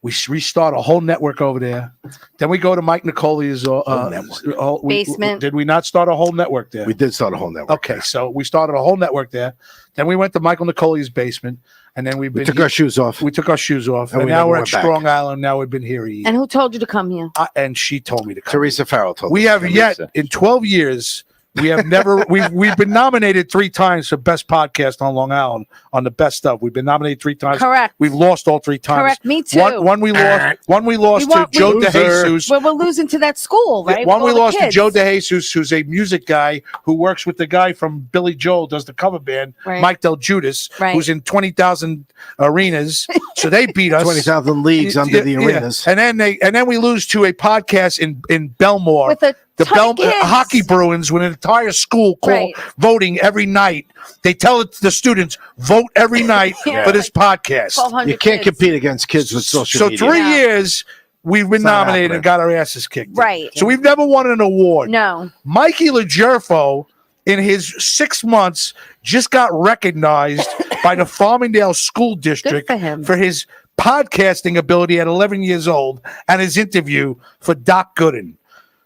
We restart a whole network over there. Then we go to Mike Nicolia's basement. Did we not start a whole network there? We did start a whole network. Okay, so we started a whole network there. Then we went to Michael Nicolia's basement, and then we took our shoes off. We took our shoes off, and we now never we're at went back. Strong Island. Now we've been here. And who told you to come here? And she told me to come. Teresa Farrell told We us. have yet in 12 years. We have never. We've been nominated 3 times for best podcast on Long Island on the best stuff. We've been nominated 3 times. Correct. We've lost all 3 times. Correct. Me too. One we lost to Joe DeJesus. Well, we're losing to that school, right? One we lost to kids. Joe DeJesus, who's a music guy who works with the guy from Billy Joel, does the cover band, Right. Mike Del Judas, Right. who's in 20,000 arenas. So they beat us 20,000 leagues under the arenas. And then we lose to a podcast in Belmore. With a The ton of kids. hockey Bruins with an entire school Right. voting every night. They tell the students vote every night Yeah. for this podcast. 1,200 You can't kids. compete against kids with social So media. 3 Yeah. years we've been It's not nominated happening. and got our asses kicked. Right. So we've never won an award. No. Mikey LaGerfo, in his 6 months, just got recognized by the Farmingdale School District for him. for his podcasting ability at 11 years old and his interview for Doc Gooden.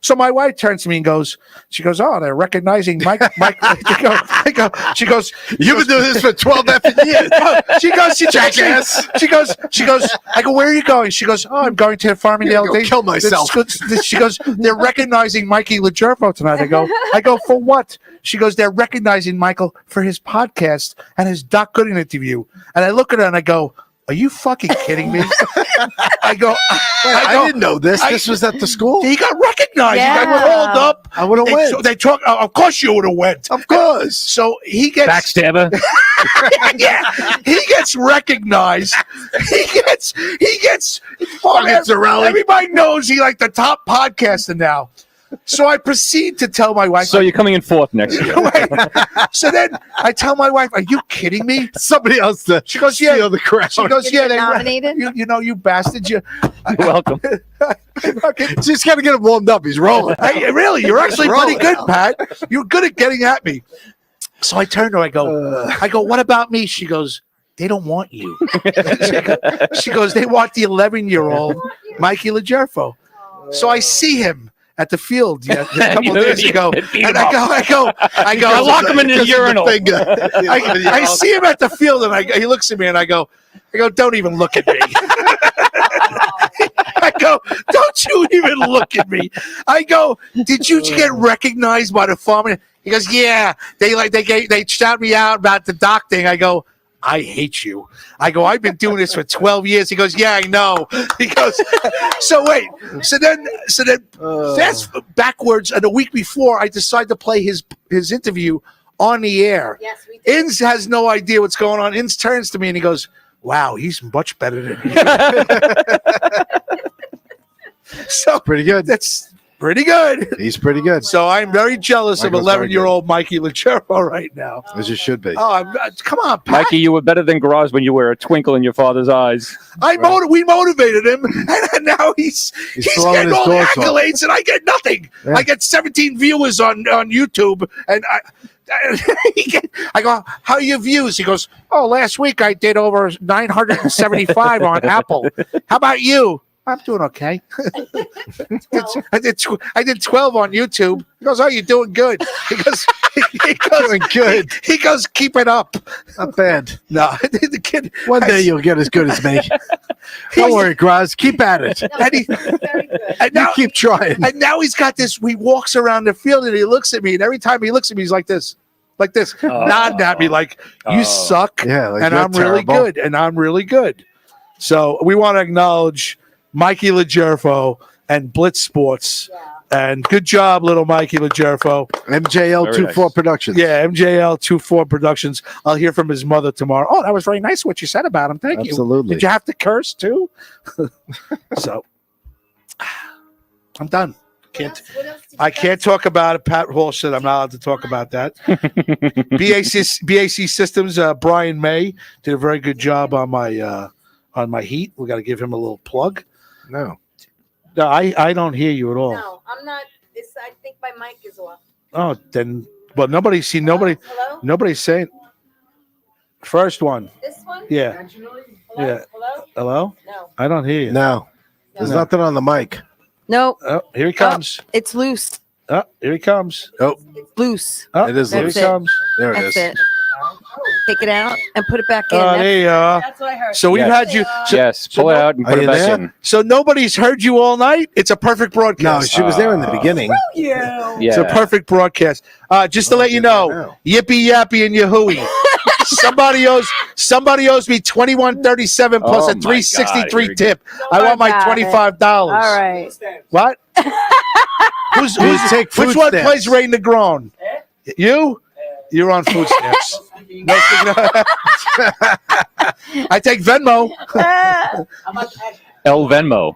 So my wife turns to me and goes, oh, they're recognizing Mike. She goes, You've been doing this for 12 effing years. Jackass. She goes, I go, where are you going? She goes, oh, I'm going to Farmingdale. Go kill myself. She goes, they're recognizing Mikey LaGerfo tonight. I go, for what? She goes, they're recognizing Michael for his podcast and his Doc Gooden interview. And I look at her and I go, are you fucking kidding me? I go, I didn't know this. This was at the school. He got recognized. recognized. Yeah. I called up. I would have went. So they talk. Of course, you would have went. Of course. So he gets Backstabber. yeah, he gets recognized. He gets. Everybody knows he like the top podcaster now. So I proceed to tell my wife. So you're coming in fourth next year. So then I tell my wife, "Are you kidding me?" Somebody else to She goes, "Yeah." steal the crowd. She goes, "Yeah." They nominated? You know, you bastard. You. You're welcome. Just got to get him warmed up. He's rolling. Hey, really, you're actually pretty good, Pat. You're good at getting at me. So I turned to her. I go, "What about me?" She goes, "They don't want you." She goes, "They want the 11-year-old Mikey LaGerfo." So I see him at the field a couple of days ago, and I go, I lock him in the urinal. I see him at the field, and he looks at me, and I go, "Don't even look at me." I go, "Don't you even look at me." I go, "Did you get recognized by the farmer?" He goes, "Yeah." They shout me out about the doc thing. I go, "I hate you." I go, "I've been doing this for 12 years. He goes, "Yeah, I know." He goes, so then fast backwards, and a week before, I decide to play his interview on the air. Yes, we did. Inns has no idea what's going on. Inns turns to me and he goes, "Wow, he's much better than you." So Pretty good. that's pretty good. He's pretty good. So I'm very jealous of Michael's very 11-year-old Mikey LaGerfo right now. As you should be. Oh, come on, Pat. Mikey, you were better than Graz when you were a twinkle in your father's eyes. We motivated him, and now he's blowing getting his all the doors off. accolades, and I get nothing. Yeah. I get 17 viewers on YouTube, and I go, "How are your views?" He goes, "Oh, last week I did over 975 on Apple. How about you?" "I'm doing okay." I did 12 on YouTube. He goes, "Oh, you're doing good." He goes, Doing good. He goes, "Keep it up." Not bad. No, the kid. One day you'll get as good as me. Don't worry, Graz. Keep at it. And You now, keep trying. and now he's got this. He walks around the field and he looks at me, and every time he looks at me, he's like this, nodding at me, like, "You suck." Yeah, like and you're I'm really terrible. good, and I'm really good. So we want to acknowledge Mikey LaGerfo and Blitz Sports, and good job, little Mikey LaGerfo. MJL Very 24 nice. Productions. Yeah, MJL 24 Productions. I'll hear from his mother tomorrow. Oh, that was very nice what you said about him. Thank you. Absolutely. Did you have to curse too? So I'm done. I can't talk about it. Pat Hall said I'm not allowed to talk about that. BAC Systems, Brian May did a very good job on my heat. We got to give him a little plug. No. No, I don't hear you at all. No, I'm not. I think my mic is off. Oh, then, but nobody's Hello? nobody's saying. First one. This one? Yeah. Hello? Yeah. Hello? Hello? No. I don't hear you. No. There's nothing on the mic. Nope. Oh, here he comes. It's loose. Oh, here he comes. Oh, It's loose. Oh, It is here loose. he comes. there it That's is. it. Take it out and put it back in. Oh, there you are. That's what I heard. So we've Yes. had you. So, Yes, pull it out and Are put it you back there? in. so nobody's heard you all night. It's a perfect No, broadcast. she was there in the beginning. Yeah. It's a perfect broadcast. Just to let you know, now. yippee yappy and yahooey. somebody owes me $21.37 plus Oh a my $3.63 God, here we tip. I want my About it. $25. All right. What? who's take food which one stamps. plays Ray Negron? You? You're on food stamps. No. I take Venmo. El Venmo.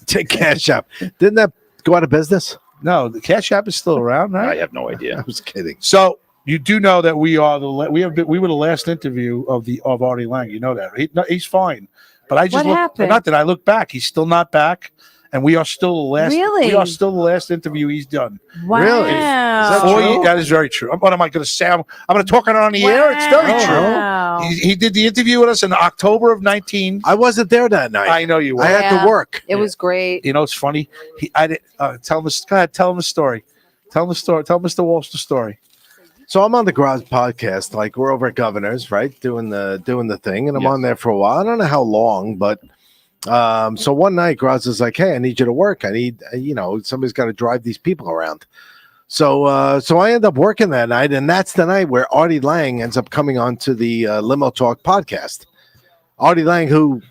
Take Cash App. Didn't that go out of business? No, the Cash App is still around, I right? have no idea. I was kidding. So you do know that we are we were the last interview of Artie Lang. You know that he's fine, but I just What happened? not that I look back. He's still not back, and we are still the last. Really? We are still the last interview he's done. Wow. Really? Is that true? That is very true. What am I going to say? I'm going to talk it on the air. It's very true. Wow. He did the interview with us in October of 19. I wasn't there that night. I know you were. I had Yeah. to work. It was great. You know, it's funny. I did. Tell him. Go ahead. Tell him the story. Tell him the story. Tell Mr. Walsh the story. So I'm on the Garage podcast. Like we're over at Governor's, right? Doing the thing, and I'm Yes. on there for a while. I don't know how long, but so one night Graz is like, "Hey, I need you to work. I need somebody's got to drive these people around." So I end up working that night, and that's the night where Artie Lang ends up coming on to the Limo Talk podcast. Artie Lang, who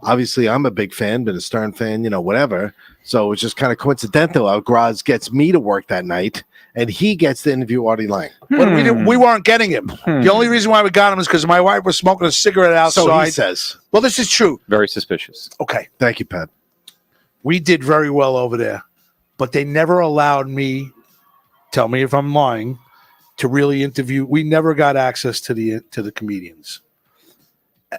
obviously I'm a big fan, been a Stern fan, whatever. So it was just kind of coincidental how Graz gets me to work that night, and he gets to interview Artie Lang. But we weren't getting him. The only reason why we got him is because my wife was smoking a cigarette outside. So he says. Well, this is true. Very suspicious. Okay. Thank you, Pat. We did very well over there, but they never allowed me, tell me if I'm lying, to really interview. We never got access to the comedians.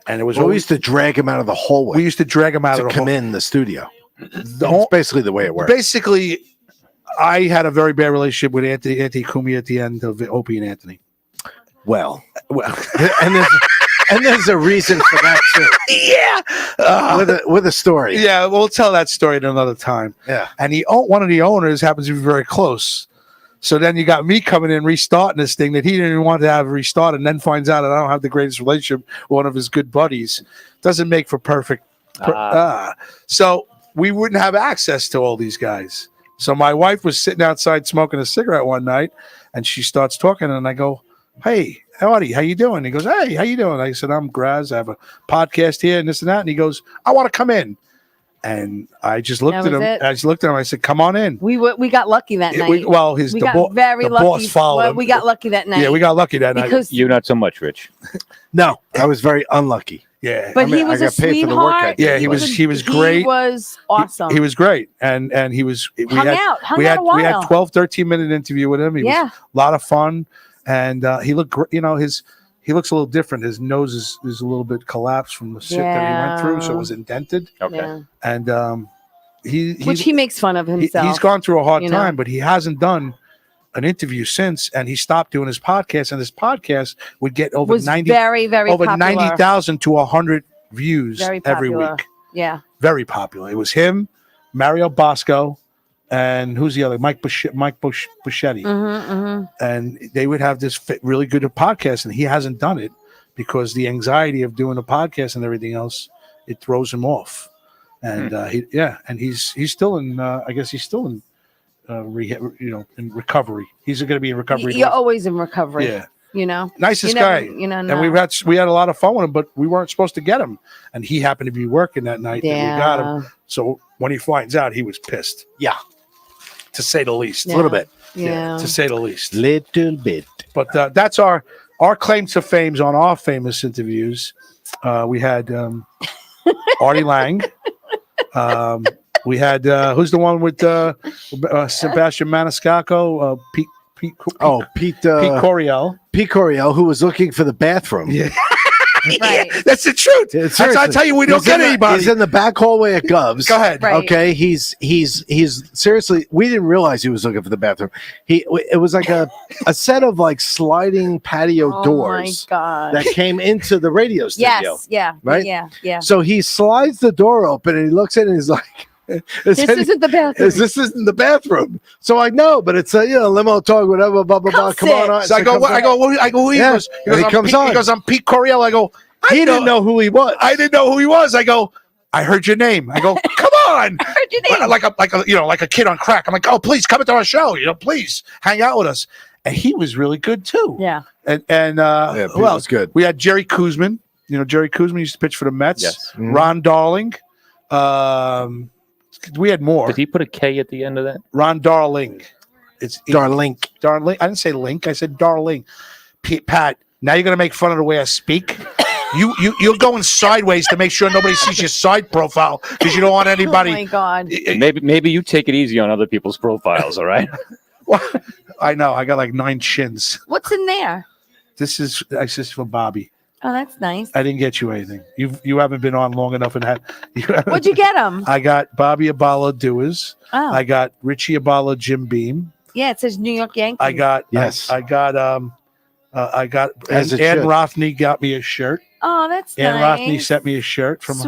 And it was we used to drag him out of the hallway. We used to drag him out to of the come in the studio. That's basically the way it works. Basically, I had a very bad relationship with Anthony Cumia at the end of Opie and Anthony. Well, and there's a reason for that too. Yeah, with a story. Yeah, we'll tell that story at another time. Yeah, and one of the owners happens to be very close. So then you got me coming in, restarting this thing that he didn't even want to have restarted, and then finds out that I don't have the greatest relationship with one of his good buddies. Doesn't make for perfect. So we wouldn't have access to all these guys. So my wife was sitting outside smoking a cigarette one night, and she starts talking, and I go, "Hey, Artie, how you doing?" He goes, "Hey, how you doing?" I said, "I'm Graz. I have a podcast here and this and that." And he goes, "I want to come in." And I just looked at him. I just looked at him. I said, "Come on in." We got lucky that night. We got very lucky. Boss followed him. We got lucky that night. Yeah, we got lucky that night. You not so much, Rich. No, I was very unlucky. Yeah, but he was a sweetheart. Yeah, he was great. He was awesome. He was great, and he was. We had a 12, 13-minute interview with him. He was a lot of fun, and he looked great. He looks a little different. His nose is a little bit collapsed from the shit that he went through, so it was indented. Okay, and he makes fun of himself. He's gone through a hard time, but he hasn't done an interview since, and he stopped doing his podcast, and his podcast would get over 90,000 to 100 views every week. Yeah, very popular. It was him, Mario Bosco, and who's the other? Mike Buschetti. And they would have this really good podcast, and he hasn't done it because the anxiety of doing a podcast and everything else, it throws him off. And and he's still in. I guess he's still in. In recovery. He's going to be in recovery. You're always in recovery. Yeah. Nicest guy. And we had a lot of fun with him, but we weren't supposed to get him. And he happened to be working that night. Yeah. And we got him. So when he finds out, he was pissed. Yeah. To say the least. A little bit. Yeah. To say the least. Little bit. But that's our claim to fame on our famous interviews. We had Artie Lang. We had who's the one with Sebastian Maniscalco? Pete Coriel. Pete Coriel, who was looking for the bathroom. Yeah. Right. Yeah, that's the truth. That's I tell you, we don't get anybody. He's in the back hallway at Gov's. Go ahead. Right. Okay, he's seriously. We didn't realize he was looking for the bathroom. It was like a set of like sliding patio doors that came into the radio studio. Yes. Yeah. Right. Yeah. So he slides the door open and he looks in and he's like, This isn't the bathroom. This isn't the bathroom. So I know, but it's a limo talk, whatever, blah blah blah. Come on. So I go. Who he goes? He comes on. He goes, "I'm Pete Coriel." I go. He didn't know who he was. I didn't know who he was. I go. I heard your name. I go. Come on. I heard your name. Like a kid on crack. I'm like, oh, please come into our show. Please hang out with us. And he was really good too. Yeah. And who else? Good. We had Jerry Kuzman. Jerry Kuzman used to pitch for the Mets. Yes. Mm-hmm. Ron Darling. We had more. Did he put a K at the end of that? Ron Darling. It's Darling. Darling. I didn't say Link. I said Darling. Pat, now you're going to make fun of the way I speak. You're going sideways to make sure nobody sees your side profile because you don't want anybody. Oh my God. Maybe you take it easy on other people's profiles, all right? Well, I know. I got like 9 chins. What's in there? This is for Bobby. Oh, that's nice. I didn't get you anything. You haven't been on long enough and What'd you get him? I got Bobby Abala Doers. Oh. I got Richie Abala Jim Beam. Yeah, it says New York Yankees. I got Ann Rothney got me a shirt. Oh, that's Ann nice. Rothney sent me a shirt from her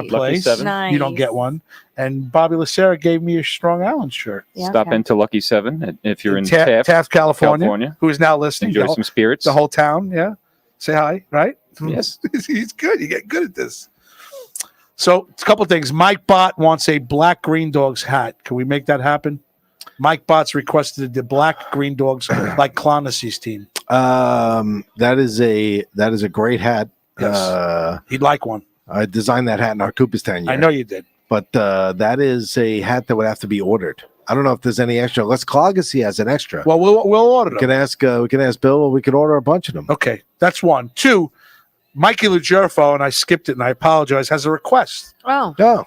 place. Nice. You don't get one. And Bobby Lacera gave me a Strong Island shirt. Yeah, Stop into Lucky 7 if you're in Taft, California, who is now listening. Enjoy some spirits. The whole town, yeah. Say hi, right? Yes. He's good. You get good at this. So, a couple of things. Mike Bott wants a black Green Dogs hat. Can we make that happen? Mike Bott's requested the black Green Dogs like Clonacy's team. That is a great hat. Yes. He'd like one. I designed that hat in our Cooperstown year. I know you did. But that is a hat that would have to be ordered. I don't know if there's any extra. Let's Cloggis, he has an extra. Well, we'll order them. We can ask Bill, or we could order a bunch of them. Okay, that's one. Two, Mikey Lugerfo, and I skipped it, and I apologize, has a request. Oh, No,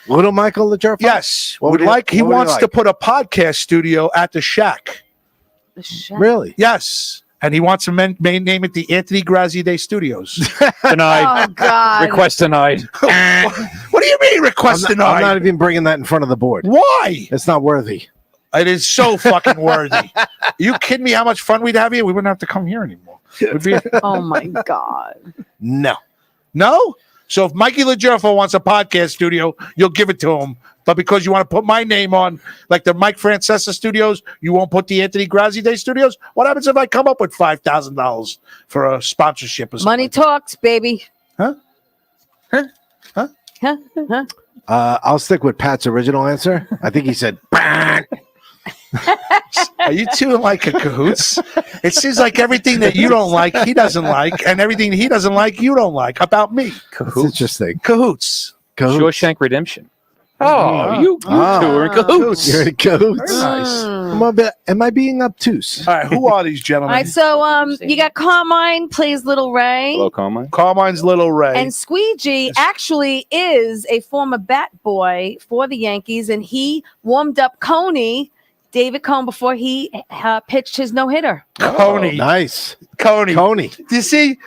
little Michael Lugerfo. Yes, What would he- he what would he wants to like? put a podcast studio at the Shack. the shit. Really? Yes, and he wants to name it the Anthony Grazide Studios. Denied. Oh God. Request denied. What do you mean request I'm denied? not even bringing that in front of the board. Why? It's not worthy. It is so fucking worthy. Are you kidding me? How much fun we'd have here? We wouldn't have to come here anymore. Would be Oh my God. No. no. So if Mikey Lugerfo wants a podcast studio, you'll give it to him. But because you want to put my name on, like the Mike Francesa Studios, you won't put the Anthony Grazide Studios. What happens if I come up with $5,000 for a sponsorship or something? Money talks, baby. Huh? Huh? Huh? I'll stick with Pat's original answer. I think he said, "Bah." Are you two in like a cahoots? It seems like everything that you don't like, he doesn't like, and everything he doesn't like, you don't like about me. It's interesting. Cahoots. Shawshank Redemption. Oh, you two are in cahoots. You're in cahoots. Very nice. Am I being obtuse? All right, who are these All gentlemen? right, so you got Carmine plays Little Ray. Hello, Carmine. Carmine's Little Ray. And Squeegee actually is a former bat boy for the Yankees, and he warmed up David Cone, before he pitched his no-hitter. Coney. Nice. Coney. Coney. Do you see?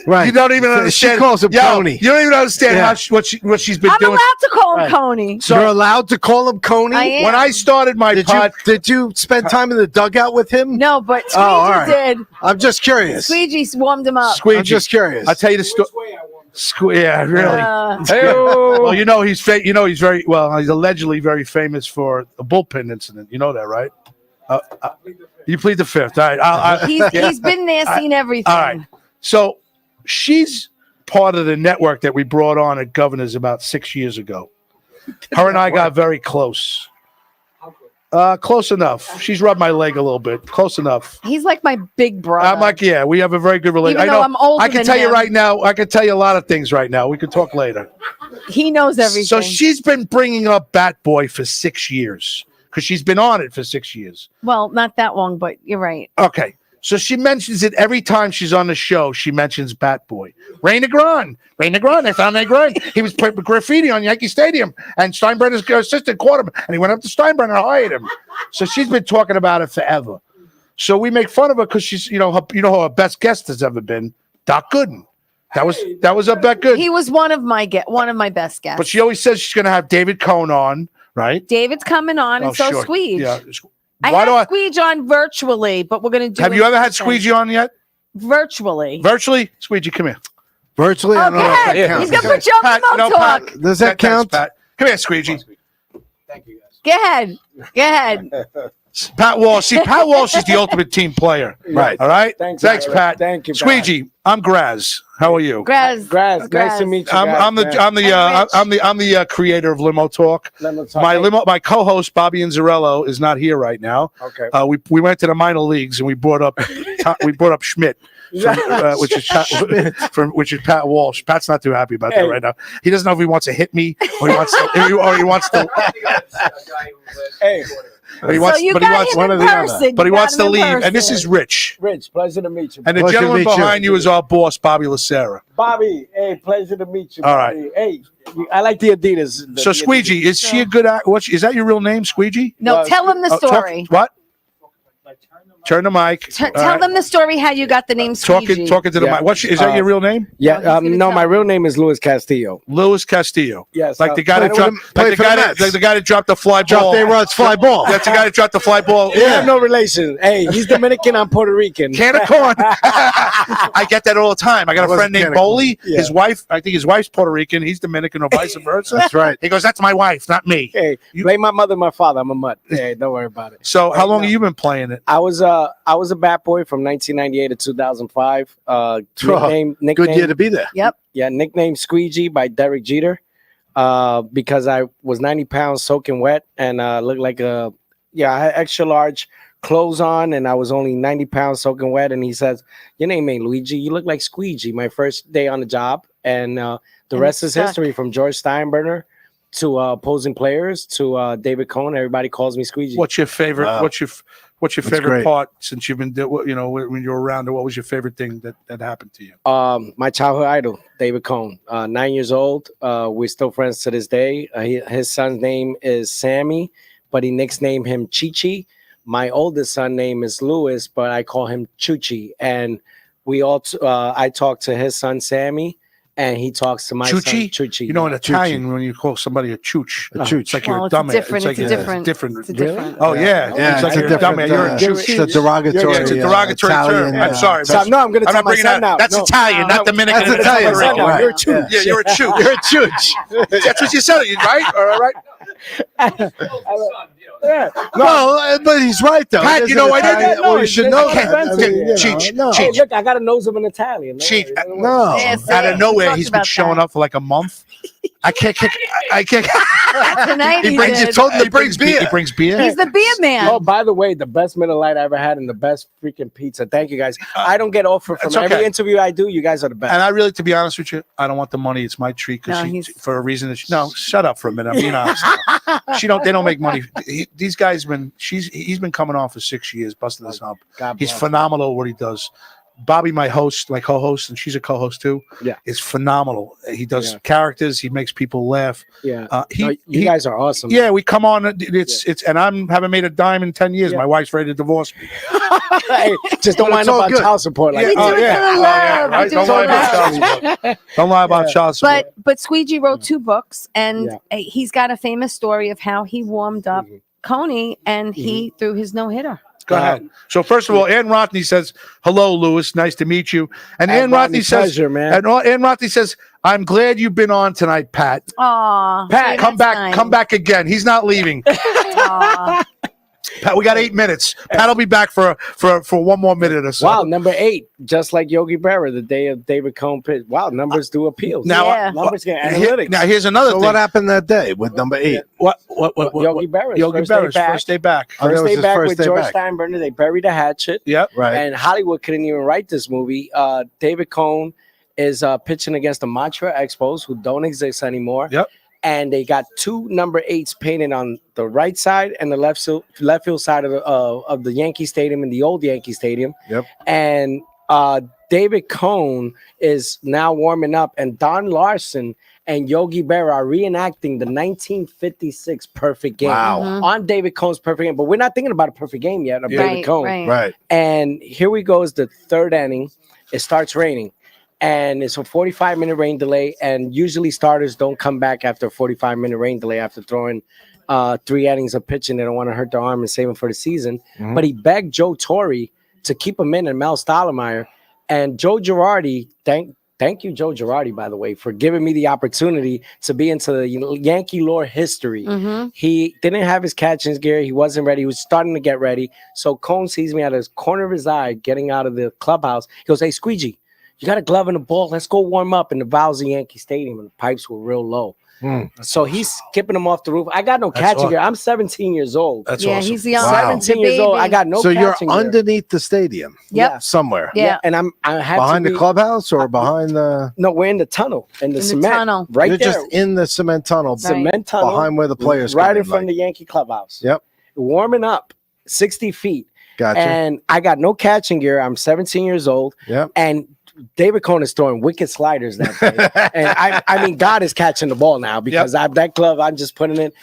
Right. You don't even She understand. calls him Coney. You don't even understand Yeah. what she's been I'm doing. allowed to call him Right. Coney. So You're allowed to call him Coney? I am. when I started my pod, Did you spend time in the dugout with him? No, but Squeegee all right. did. I'm just curious. Squeegee warmed him up. Squeegee. I'm just curious. I'll tell you the story. Yeah, really. Hey-o. Well, he's he's very well. He's allegedly very famous for a bullpen incident. You know that, right? You plead the fifth. All right. He's been there, seen everything. All right. So she's part of the network that we brought on at Governor's about 6 years ago. Her and I got very close. Close enough. She's rubbed my leg a little bit. Close enough. He's like my big brother. I'm like, yeah, we have a very good relationship. Even though I'm older I can than tell you him. right now. I can tell you a lot of things right now. We can talk later. He knows everything. So she's been bringing up Bat Boy for 6 years because she's been on it for 6 years. Well, not that long, but you're right. Okay. So she mentions it every time she's on the show. She mentions Bat Boy. Ray Negron. They found Negron. He was putting graffiti on Yankee Stadium, and Steinbrenner's assistant caught him, and he went up to Steinbrenner and hired him. So she's been talking about it forever. So we make fun of her because she's, who her best guest has ever been, Doc Gooden. That was a bet good. He was one of my best guests. But she always says she's going to have David Cone on, right? David's coming on, and so sure. Squeege. Yeah. I had Squeege on virtually, but we're going to do. Have you ever had Squeegee on yet? Virtually. Virtually? Squeegee, come here. Virtually? I don't know if that Yeah. counts. He's going to put you on the remote talk. Pat, Does that count? Pat. Come here, Squeegee. Thank you, guys. Go ahead. Pat Walsh. See, Pat Walsh is the ultimate team player. Right. All right? Thanks, Pat. Thank you, Pat. Squeegee, I'm Graz. How are you? Graz. Nice to meet you. I'm the creator of Limo Talk. My co-host Bobby Inzarello is not here right now. Okay. We went to the minor leagues and we brought up Schmidt. Which is Pat Walsh. Pat's not too happy about that right now. He doesn't know if he wants to hit me or he wants to. Hey, But he wants, so you but got he wants him one in or the other. person. But he You wants got to him in leave. And this person. is Rich. Rich, pleasure to meet you. And the Pleasure to gentleman meet you. behind you is our boss, Bobby Lacera. Bobby, hey, pleasure to meet you. All Bobby. Hey, I like the Adidas. So Squeegee, is she a good actor? Is that your real name, Squeegee? No, tell him the Oh, story. what? Turn the mic. Tell them the story how you got the name Squeegee. Talking to the mic. Is that your real name? Yeah, he's gonna no, tell my me. real name is Luis Castillo. Louis Castillo. Yes, Like the guy that play dropped, for the Mets. the guy that dropped the fly ball. Drop A-Rod's fly ball. That's the guy that dropped the fly ball. We have no relation. Hey, he's Dominican. I'm Puerto Rican. Can of corn. I get that all the time. I got a friend named Boley. Yeah. His wife, I think his wife's Puerto Rican. He's Dominican or vice versa. That's right. He goes, "That's my wife, not me." Hey, blame my mother, and my father. I'm a mutt. Hey, don't worry about it. So, how long have you been playing it? I was a bat boy from 1998 to 2005. Nickname, Good year to be there. Yep. yeah, nicknamed Squeegee by Derek Jeter, because I was 90 pounds soaking wet and looked like I had extra large clothes on, and I was only 90 pounds soaking wet. And he says, "Your name ain't Luigi. You look like Squeegee." My first day on the job, and the rest is history. From George Steinbrenner to opposing players to David Cohn. Everybody calls me Squeegee. What's your favorite? Wow. What's your That's favorite great. part since you've been, when you're around? What was your favorite thing that happened to you? My childhood idol, David Cohn, 9 years old. We're still friends to this day. His son's name is Sammy, but he nicknamed him Chi-Chi. My oldest son name is Louis, but I call him Chuchi. And we all, I talk to his son Sammy, and he talks to my son Chuchi. You know, in Italian, when you call somebody a chooch, it's like you're a It's dumbass. different. It's It's different. different. It's different. Oh yeah, Yeah, it's like it's a you're a different, dumbass. You're a chooch. it's a derogatory. Yeah, it's a derogatory Italian, term. I'm sorry. So, no, I'm going to I'm tell not my bringing son that. now. That's No. Italian, not Dominican. That's Italian, Right. right. You're a chooch. Yeah, you're a chooch. You're a chooch. That's what you said, right? All right. No, but he's right though. Pat, It is you know an what I did? Italian- Well, you should know that. offensive, I mean, Cheech, no. Hey, look, I got a nose of an Italian. Cheech, No. Yes, out of we nowhere, talked he's been about showing that. up for like a month. I can't. Tonight He brings did. you told he brings beer. He brings beer. He's the beer man. Oh, by the way, the best Miller Lite I ever had and the best freaking pizza. Thank you guys. I don't get offered from It's okay. every interview I do. You guys are the best. And I really, to be honest with you, I don't want the money. It's my treat No, because he's- for a reason that no, shut up for a minute. I'm being honest. They don't make money. These guys he's been coming on for 6 years, busting this up. God He's bless. phenomenal at what he does. Bobby, my co-host, and she's a co-host too. Yeah. is phenomenal. He does Yeah. characters. He makes people laugh. Yeah. No, you guys are awesome. Yeah, we come on. It's and I'm haven't made a dime in 10 years. Yeah. My wife's ready to divorce me. Hey, just don't But mind it's all about good. child support. Like Yeah, that. do it for the love. right? We do Don't it for lie the about child love. support. Don't lie about child support. But Squeegee wrote 2 books, and Yeah. he's got a famous story of how he warmed up Coney, and he threw his no-hitter. Go ahead. So first of all, Ann Rothney says, "Hello, Lewis. Nice to meet you." And Ann Rothney says, pleasure, man. and Ann Rothney says, "I'm glad you've been on tonight, Pat. Aw, Pat, Come back again. He's not leaving. Aw. Pat, we got 8 minutes. Pat will be back for 1 more minute or so." Wow, number 8, just like Yogi Berra, the day of David Cohn pitch. Wow, numbers do appeal. Now, Yeah. numbers get Here- analytics. now here's another So thing. what happened that day with number 8? What Yogi Berra's Yogi first day Berra's back. first day back. Oh, that First was day his back first with day George back. Steinbrenner. They buried a hatchet. Yep. Right. And Hollywood couldn't even write this movie. David Cohn is pitching against the Montreal Expos, who don't exist anymore. Yep. And they got 2 number 8s painted on the right side and the left field side of the Yankee Stadium and the old Yankee Stadium. Yep. And David Cohn is now warming up, and Don Larson and Yogi Berra are reenacting the 1956 perfect game Wow. on David Cohn's perfect game. But we're not thinking about a perfect game yet of Yeah. David Cohn. Right. And here we go. Is the 3rd inning. It starts raining, and it's a 45-minute rain delay. And usually starters don't come back after a 45-minute rain delay after throwing 3 innings of pitching. They don't want to hurt their arm and save him for the season. Mhm. But he begged Joe Torre to keep him in and Mel Stottlemyre. And Joe Girardi, thank you, Joe Girardi, by the way, for giving me the opportunity to be into the Yankee lore history. Mhm. He didn't have his catching gear. He wasn't ready. He was starting to get ready. So Cone sees me out of the corner of his eye getting out of the clubhouse. He goes, "Hey, Squeegee, you got a glove and a ball. Let's go warm up." In the bowels of Yankee Stadium, and the pipes were real low. So he's skipping him off the roof. I got no That's catching awesome. gear. I'm 17 years old. That's Yeah, awesome. he's young. Wow. 17 years old. I got no So you're catching gear. underneath the stadium Yep. somewhere. Yeah. And I had Behind to the be, clubhouse or behind the No, we're in the tunnel, in the the cement. tunnel. Right You're there. just in the cement tunnel Cement tunnel. behind where the players right come in front of like. the Yankee clubhouse. Yep. Warming up 60 feet. Gotcha. And I got no catching gear. I'm 17 years old. Yep. And David Cohn is throwing wicked sliders that day. And I mean, God is catching the ball now because that glove, I'm just putting it.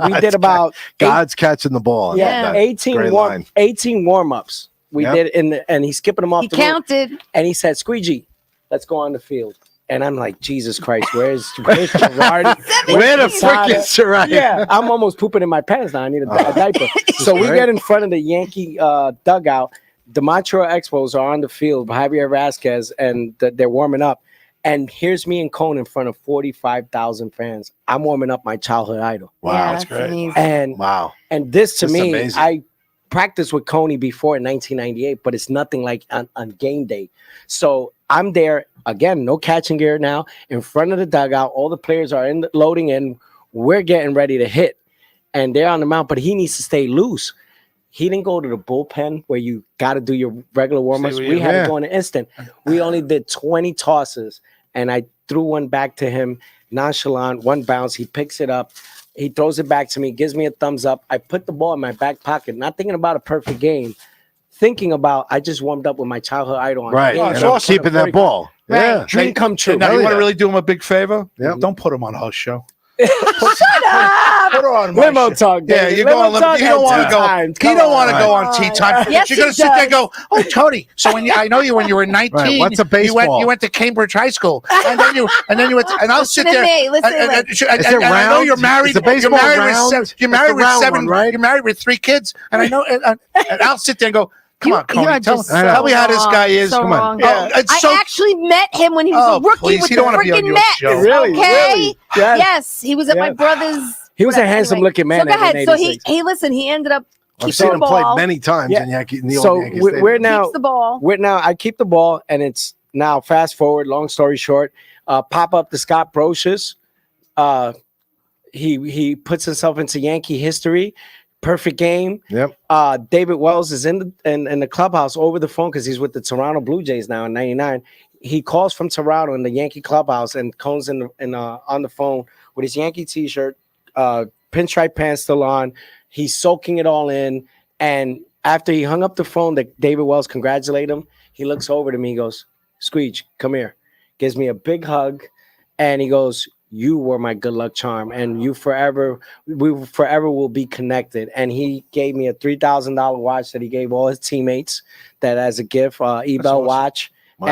We did about God's catching the ball. Yeah. 18 warm-ups. We Yep. did, and he's skipping them off He the roof. counted. And he said, "Squeegee, let's go on the field." And I'm like, Jesus Christ, where's Girardi? Where the Posada? frick is Girardi? Yeah, I'm almost pooping in my pants now. I need a diaper. So we great. get in front of the Yankee dugout. The Montreal Expos are on the field, Javier Vasquez, and they're warming up. And here's me and Cone in front of 45,000 fans. I'm warming up my childhood idol. Wow, Yeah, that's great. amazing. And Wow. and this to That's me, amazing. I practiced with Coney before in 1998, but it's nothing like on game day. So I'm there again, no catching gear now, in front of the dugout. All the players are loading in. We're getting ready to hit, and they're on the mound, but he needs to stay loose. He didn't go to the bullpen where you got to do your regular warm-ups. We had to go in an instant. We only did 20 tosses, and I threw one back to him, nonchalant, one bounce. He picks it up. He throws it back to me, gives me a thumbs up. I put the ball in my back pocket, not thinking about a perfect game, thinking about I just warmed up with my childhood idol. On Right. Oh, And I'm keeping that ball. Yeah. Dream come true. Now, you Hell want to yeah. really do him a big favor? Yep. Don't put him on host show. Shut up. Put her on my Limo show. talk, Yeah, David. you're Limo going. talk You don't at want to go. times. You Come don't want to on. go on tea time. Yes, You're he going to sit there and does. go, "Oh, Tony. So I know you when you were 19. Right, what's a You went baseball? to Cambridge High School, and then you went. And I'll sit Listen to there. me, listen to me. And Is it I know round? you're married. Is the baseball you're married round? with you're It's married the with round 7. one, right? You're married with 3 kids, and I know. And I'll sit there and go, "Come on, You're Coney, tell just me how this wrong, guy is. so Come on. wrong. Oh, it's I so actually met him when he was Oh, a rookie please, with he the don't wanna be on freaking your Mets. show. Really? Okay. Really? Yes. Yes, he was at my Yeah. brother's. He was a Anyway, handsome-looking man So go in ahead. So he 86. listen. He ended up I've keeping seen the him play ball. many times Yeah. in the So old Yankee we're Stadium. now Keeps the ball. I keep the ball, and it's now fast forward. Long story short, pop up to Scott Brocious. He puts himself into Yankee history. Perfect game. Yep. David Wells is in the clubhouse over the phone because he's with the Toronto Blue Jays now in '99. He calls from Toronto in the Yankee clubhouse, and Cone's on the phone with his Yankee T-shirt, pinstripe pants still on. He's soaking it all in, and after he hung up the phone, that David Wells congratulated him. He looks over to me, he goes, "Squeege, come here." Gives me a big hug, and he goes, "You were my good luck charm, and we forever will be connected." And he gave me a $3,000 watch that he gave all his teammates that as a gift, Ebel awesome. watch. Wow.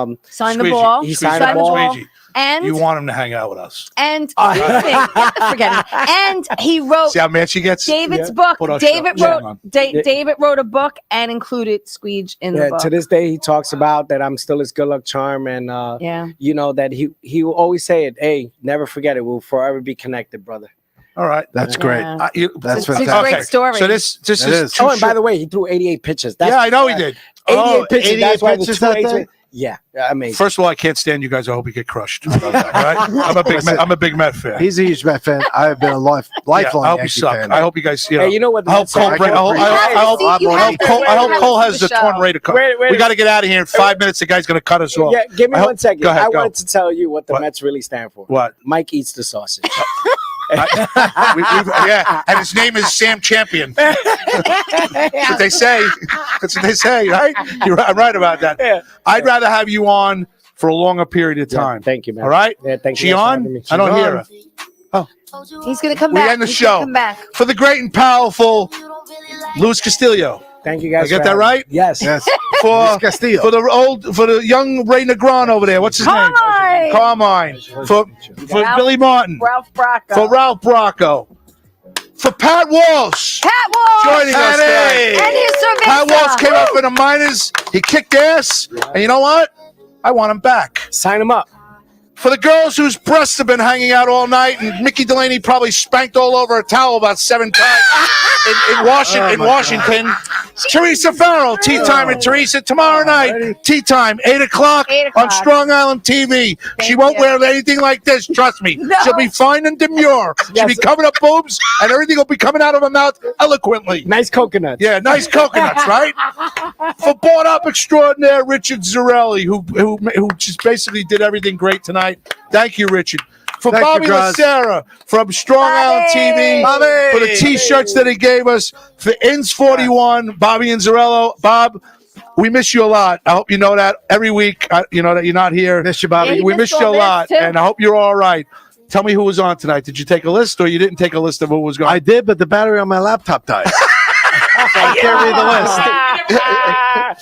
And Signed the Squeegee, ball. he Signed signed the ball. Squeegee, And you want him to hang out with us. and forget it. And he wrote See how mad she gets? David's Yeah. book. Put our David show wrote on. David wrote a book and included Squeege in the yeah, book. to this day, he talks about that I'm still his good luck charm, and Yeah. you know that he will always say it. Hey, never forget it. We'll forever be connected, brother. All right. That's Yeah. great. This That's It's a fantastic. great story. So this It is is. too Oh, and by short. the way, he threw 88 pitches. Yeah, I know he did. 88 pitches. 88 That's why the pitches 2 that A's day? win. Yeah, amazing. First of all, I can't stand you guys. I hope you get crushed. All right? I'm a big Met fan. He's a huge Met fan. I've been a lifelong I hope you Yankee suck. fan. I hope you guys. You know, Hey, you know what? I hope Cole. I can I hope appreciate You have to see- I hope Cole has the show. torn radar cut. Wait, We got to get out of here in 5 minutes. The guy's going to cut us off. Yeah, give me I hope- 1 second. go ahead, I go. wanted to tell you what the What? Mets really stand for. What? Mike eats the sausage. Yeah, and his name is Sam Champion. That's what they say. That's what they say, right? I'm right about that. Yeah. I'd rather have you on for a longer period of Yeah, time. thank you, man. All right? Yeah, thank you. She guys for on? having me. I don't hear her. He's gonna come We back. end the He's gonna show. Come back. For the great and powerful Luis Castillo. Thank you guys. I get for that having right? me. Yes. Yes. For Luis Castillo. for the young Ray Negron over there. What's his name? Carmine. Carmine. For Ralph- Billy Martin. Ralph Bracco. For Ralph Bracco. For Pat Walsh. Pat Walsh. Joining us today. And his cerveza. Pat Walsh came up in the minors. He kicked ass. And you know what? I want him back. Sign him up. For the girls whose breasts have been hanging out all night, and Mickey Delaney probably spanked all over a towel about 7 times in Washington. Teresa Farrell, tea time with Teresa tomorrow night. Tea time, 8 o'clock 8 on o'clock. Strong Island TV. She Thank won't you. wear anything like this. Trust me. No. She'll be fine and demure. She'll be Yes. covering up boobs, and everything will be coming out of her mouth eloquently. Nice coconuts. Yeah, nice coconuts, right? For bought up extraordinaire Richard Zarelli, who just basically did everything great tonight. Thank you, Richard. For Thank Bobby you, guys. Lacerra from Strong Island TV, Bobby. for the T-shirts that he gave us, for Ins 41, Bobby Inzarello. Bob, we miss you a lot. I hope you know that every week. You know that you're not here. Miss you, Bobby. Yeah, We missed miss you a all this, lot, too. and I hope you're all right. Tell me who was on tonight. Did you take a list, or you didn't take a list of who was going? I did, but the battery on my laptop died. So I can't read the list.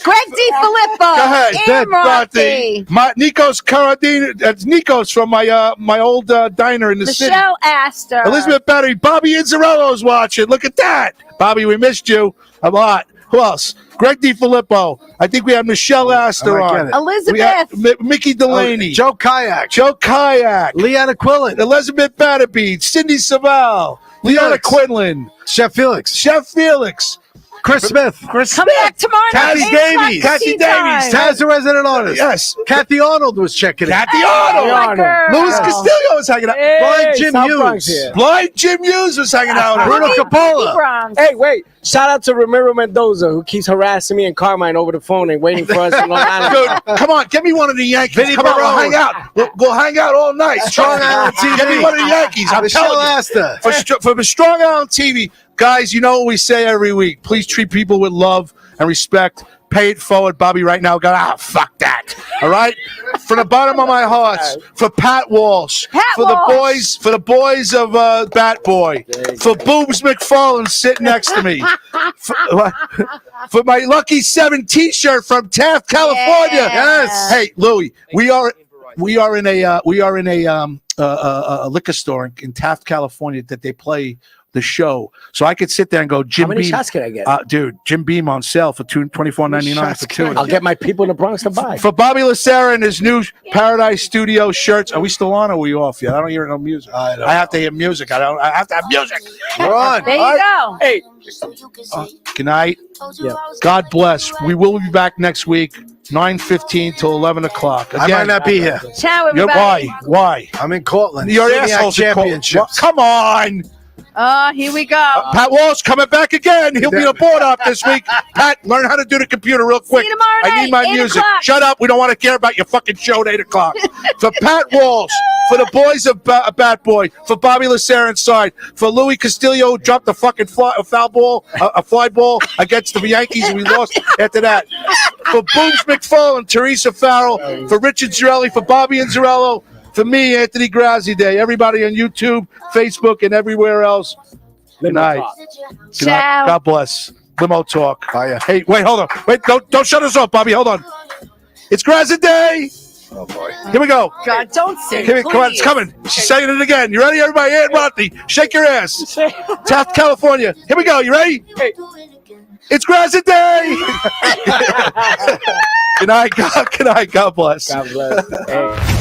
Greg DiFilippo. Go ahead. And Rocky. Nikos Karadine. That's Nikos from my old diner in the city. Michelle Astor. Elizabeth Battery. Bobby Inzarello's watching. Look at that. Bobby, we missed you a lot. Who else? Greg DiFilippo. I think we have Michelle Astor I might on. get it. Elizabeth. We have Mickey Delaney. Joe Kayak. Joe Kayak. Leanna Quillen. Elizabeth Batterbeat. Cindy Savall. Leona Felix. Quinlan. Chef Felix. Chef Felix. Chris Smith. Come back tomorrow night. Kathy 8 o'clock Davies. Kathy tea Davies. time. Taz, the resident artist. Yes. Kathy Arnold was checking it. Kathy Oh, Arnold. my girl. Louis Castillo was hanging out. Blind Jim South Bronx Hughes. here. Blind Jim Hughes was hanging out. Bruno Boogie Coppola. Bronx. Hey, wait! Shout out to Ramiro Mendoza, who keeps harassing me and Carmine over the phone and waiting for us in Long Island. Dude, come on, get me one of the Yankees. Vinny Come on, we'll Barone. hang out. We'll hang out all night. Strong Island TV. Get me one of the Yankees. I'm Michelle telling you. Asta. For the Strong Island TV, guys, you know what we say every week. Please treat people with love and respect. Pay it forward. Bobby right now got, fuck that. All right? From the bottom of my heart, for Pat Walsh, for the boys of Bat Boy, for Boobs McFarlane sitting next to me, for my Lucky 7 T-shirt from Taft, California. Yes. Hey, Louie, we are in a liquor store in Taft, California that they play the show, so I could sit there and go, Jim How many Beam, shots can I get? dude, Jim Beam on sale for $24.99 for two. I'll get my people in the Bronx to buy. For Bobby Lacerra and his new Paradise Studio shirts. Are we still on or are we off yet? I don't hear no music. I have to hear music. I have to have music. We're on. There you go. Hey, Good night. Yeah. God bless. We will be back next week, 9:15 till 11 o'clock. I might not be here. Ciao, You're, everybody. why? I'm in Cortland. Your Maniac assholes are called- championships. Come on. Here we go. Pat Walsh coming back again. He'll be a board up this week. Pat, learn how to do the computer real quick. See you tomorrow I need night, my 8 music. o'clock. Shut up. We don't want to care about your fucking show at 8 o'clock. For Pat Walsh, for the boys of Bat Boy, for Bobby Lacerra inside, for Louis Castillo, who dropped a fucking foul ball, a fly ball against the Yankees, and we lost after that. For Booms McFarlane, Teresa Farrell, for Richard Zarelli, for Bobby Anzarello, for me, Anthony Grazzi Day, everybody on YouTube, Facebook, and everywhere else. Good night. Good night. Ciao. God bless. Limo talk. Hiya. Hey, wait, hold on. Wait, don't shut us off, Bobby. Hold on. It's Grazzi Day. Oh boy. Here we go. God, don't sing. Here, come on, it's coming. She's saying it again. You ready, everybody? Hey, Rodney, shake your ass. Taft, California. Here we go. You ready? Hey. It's Grazzi Day. Good night. Good night. God bless. God bless. Hey.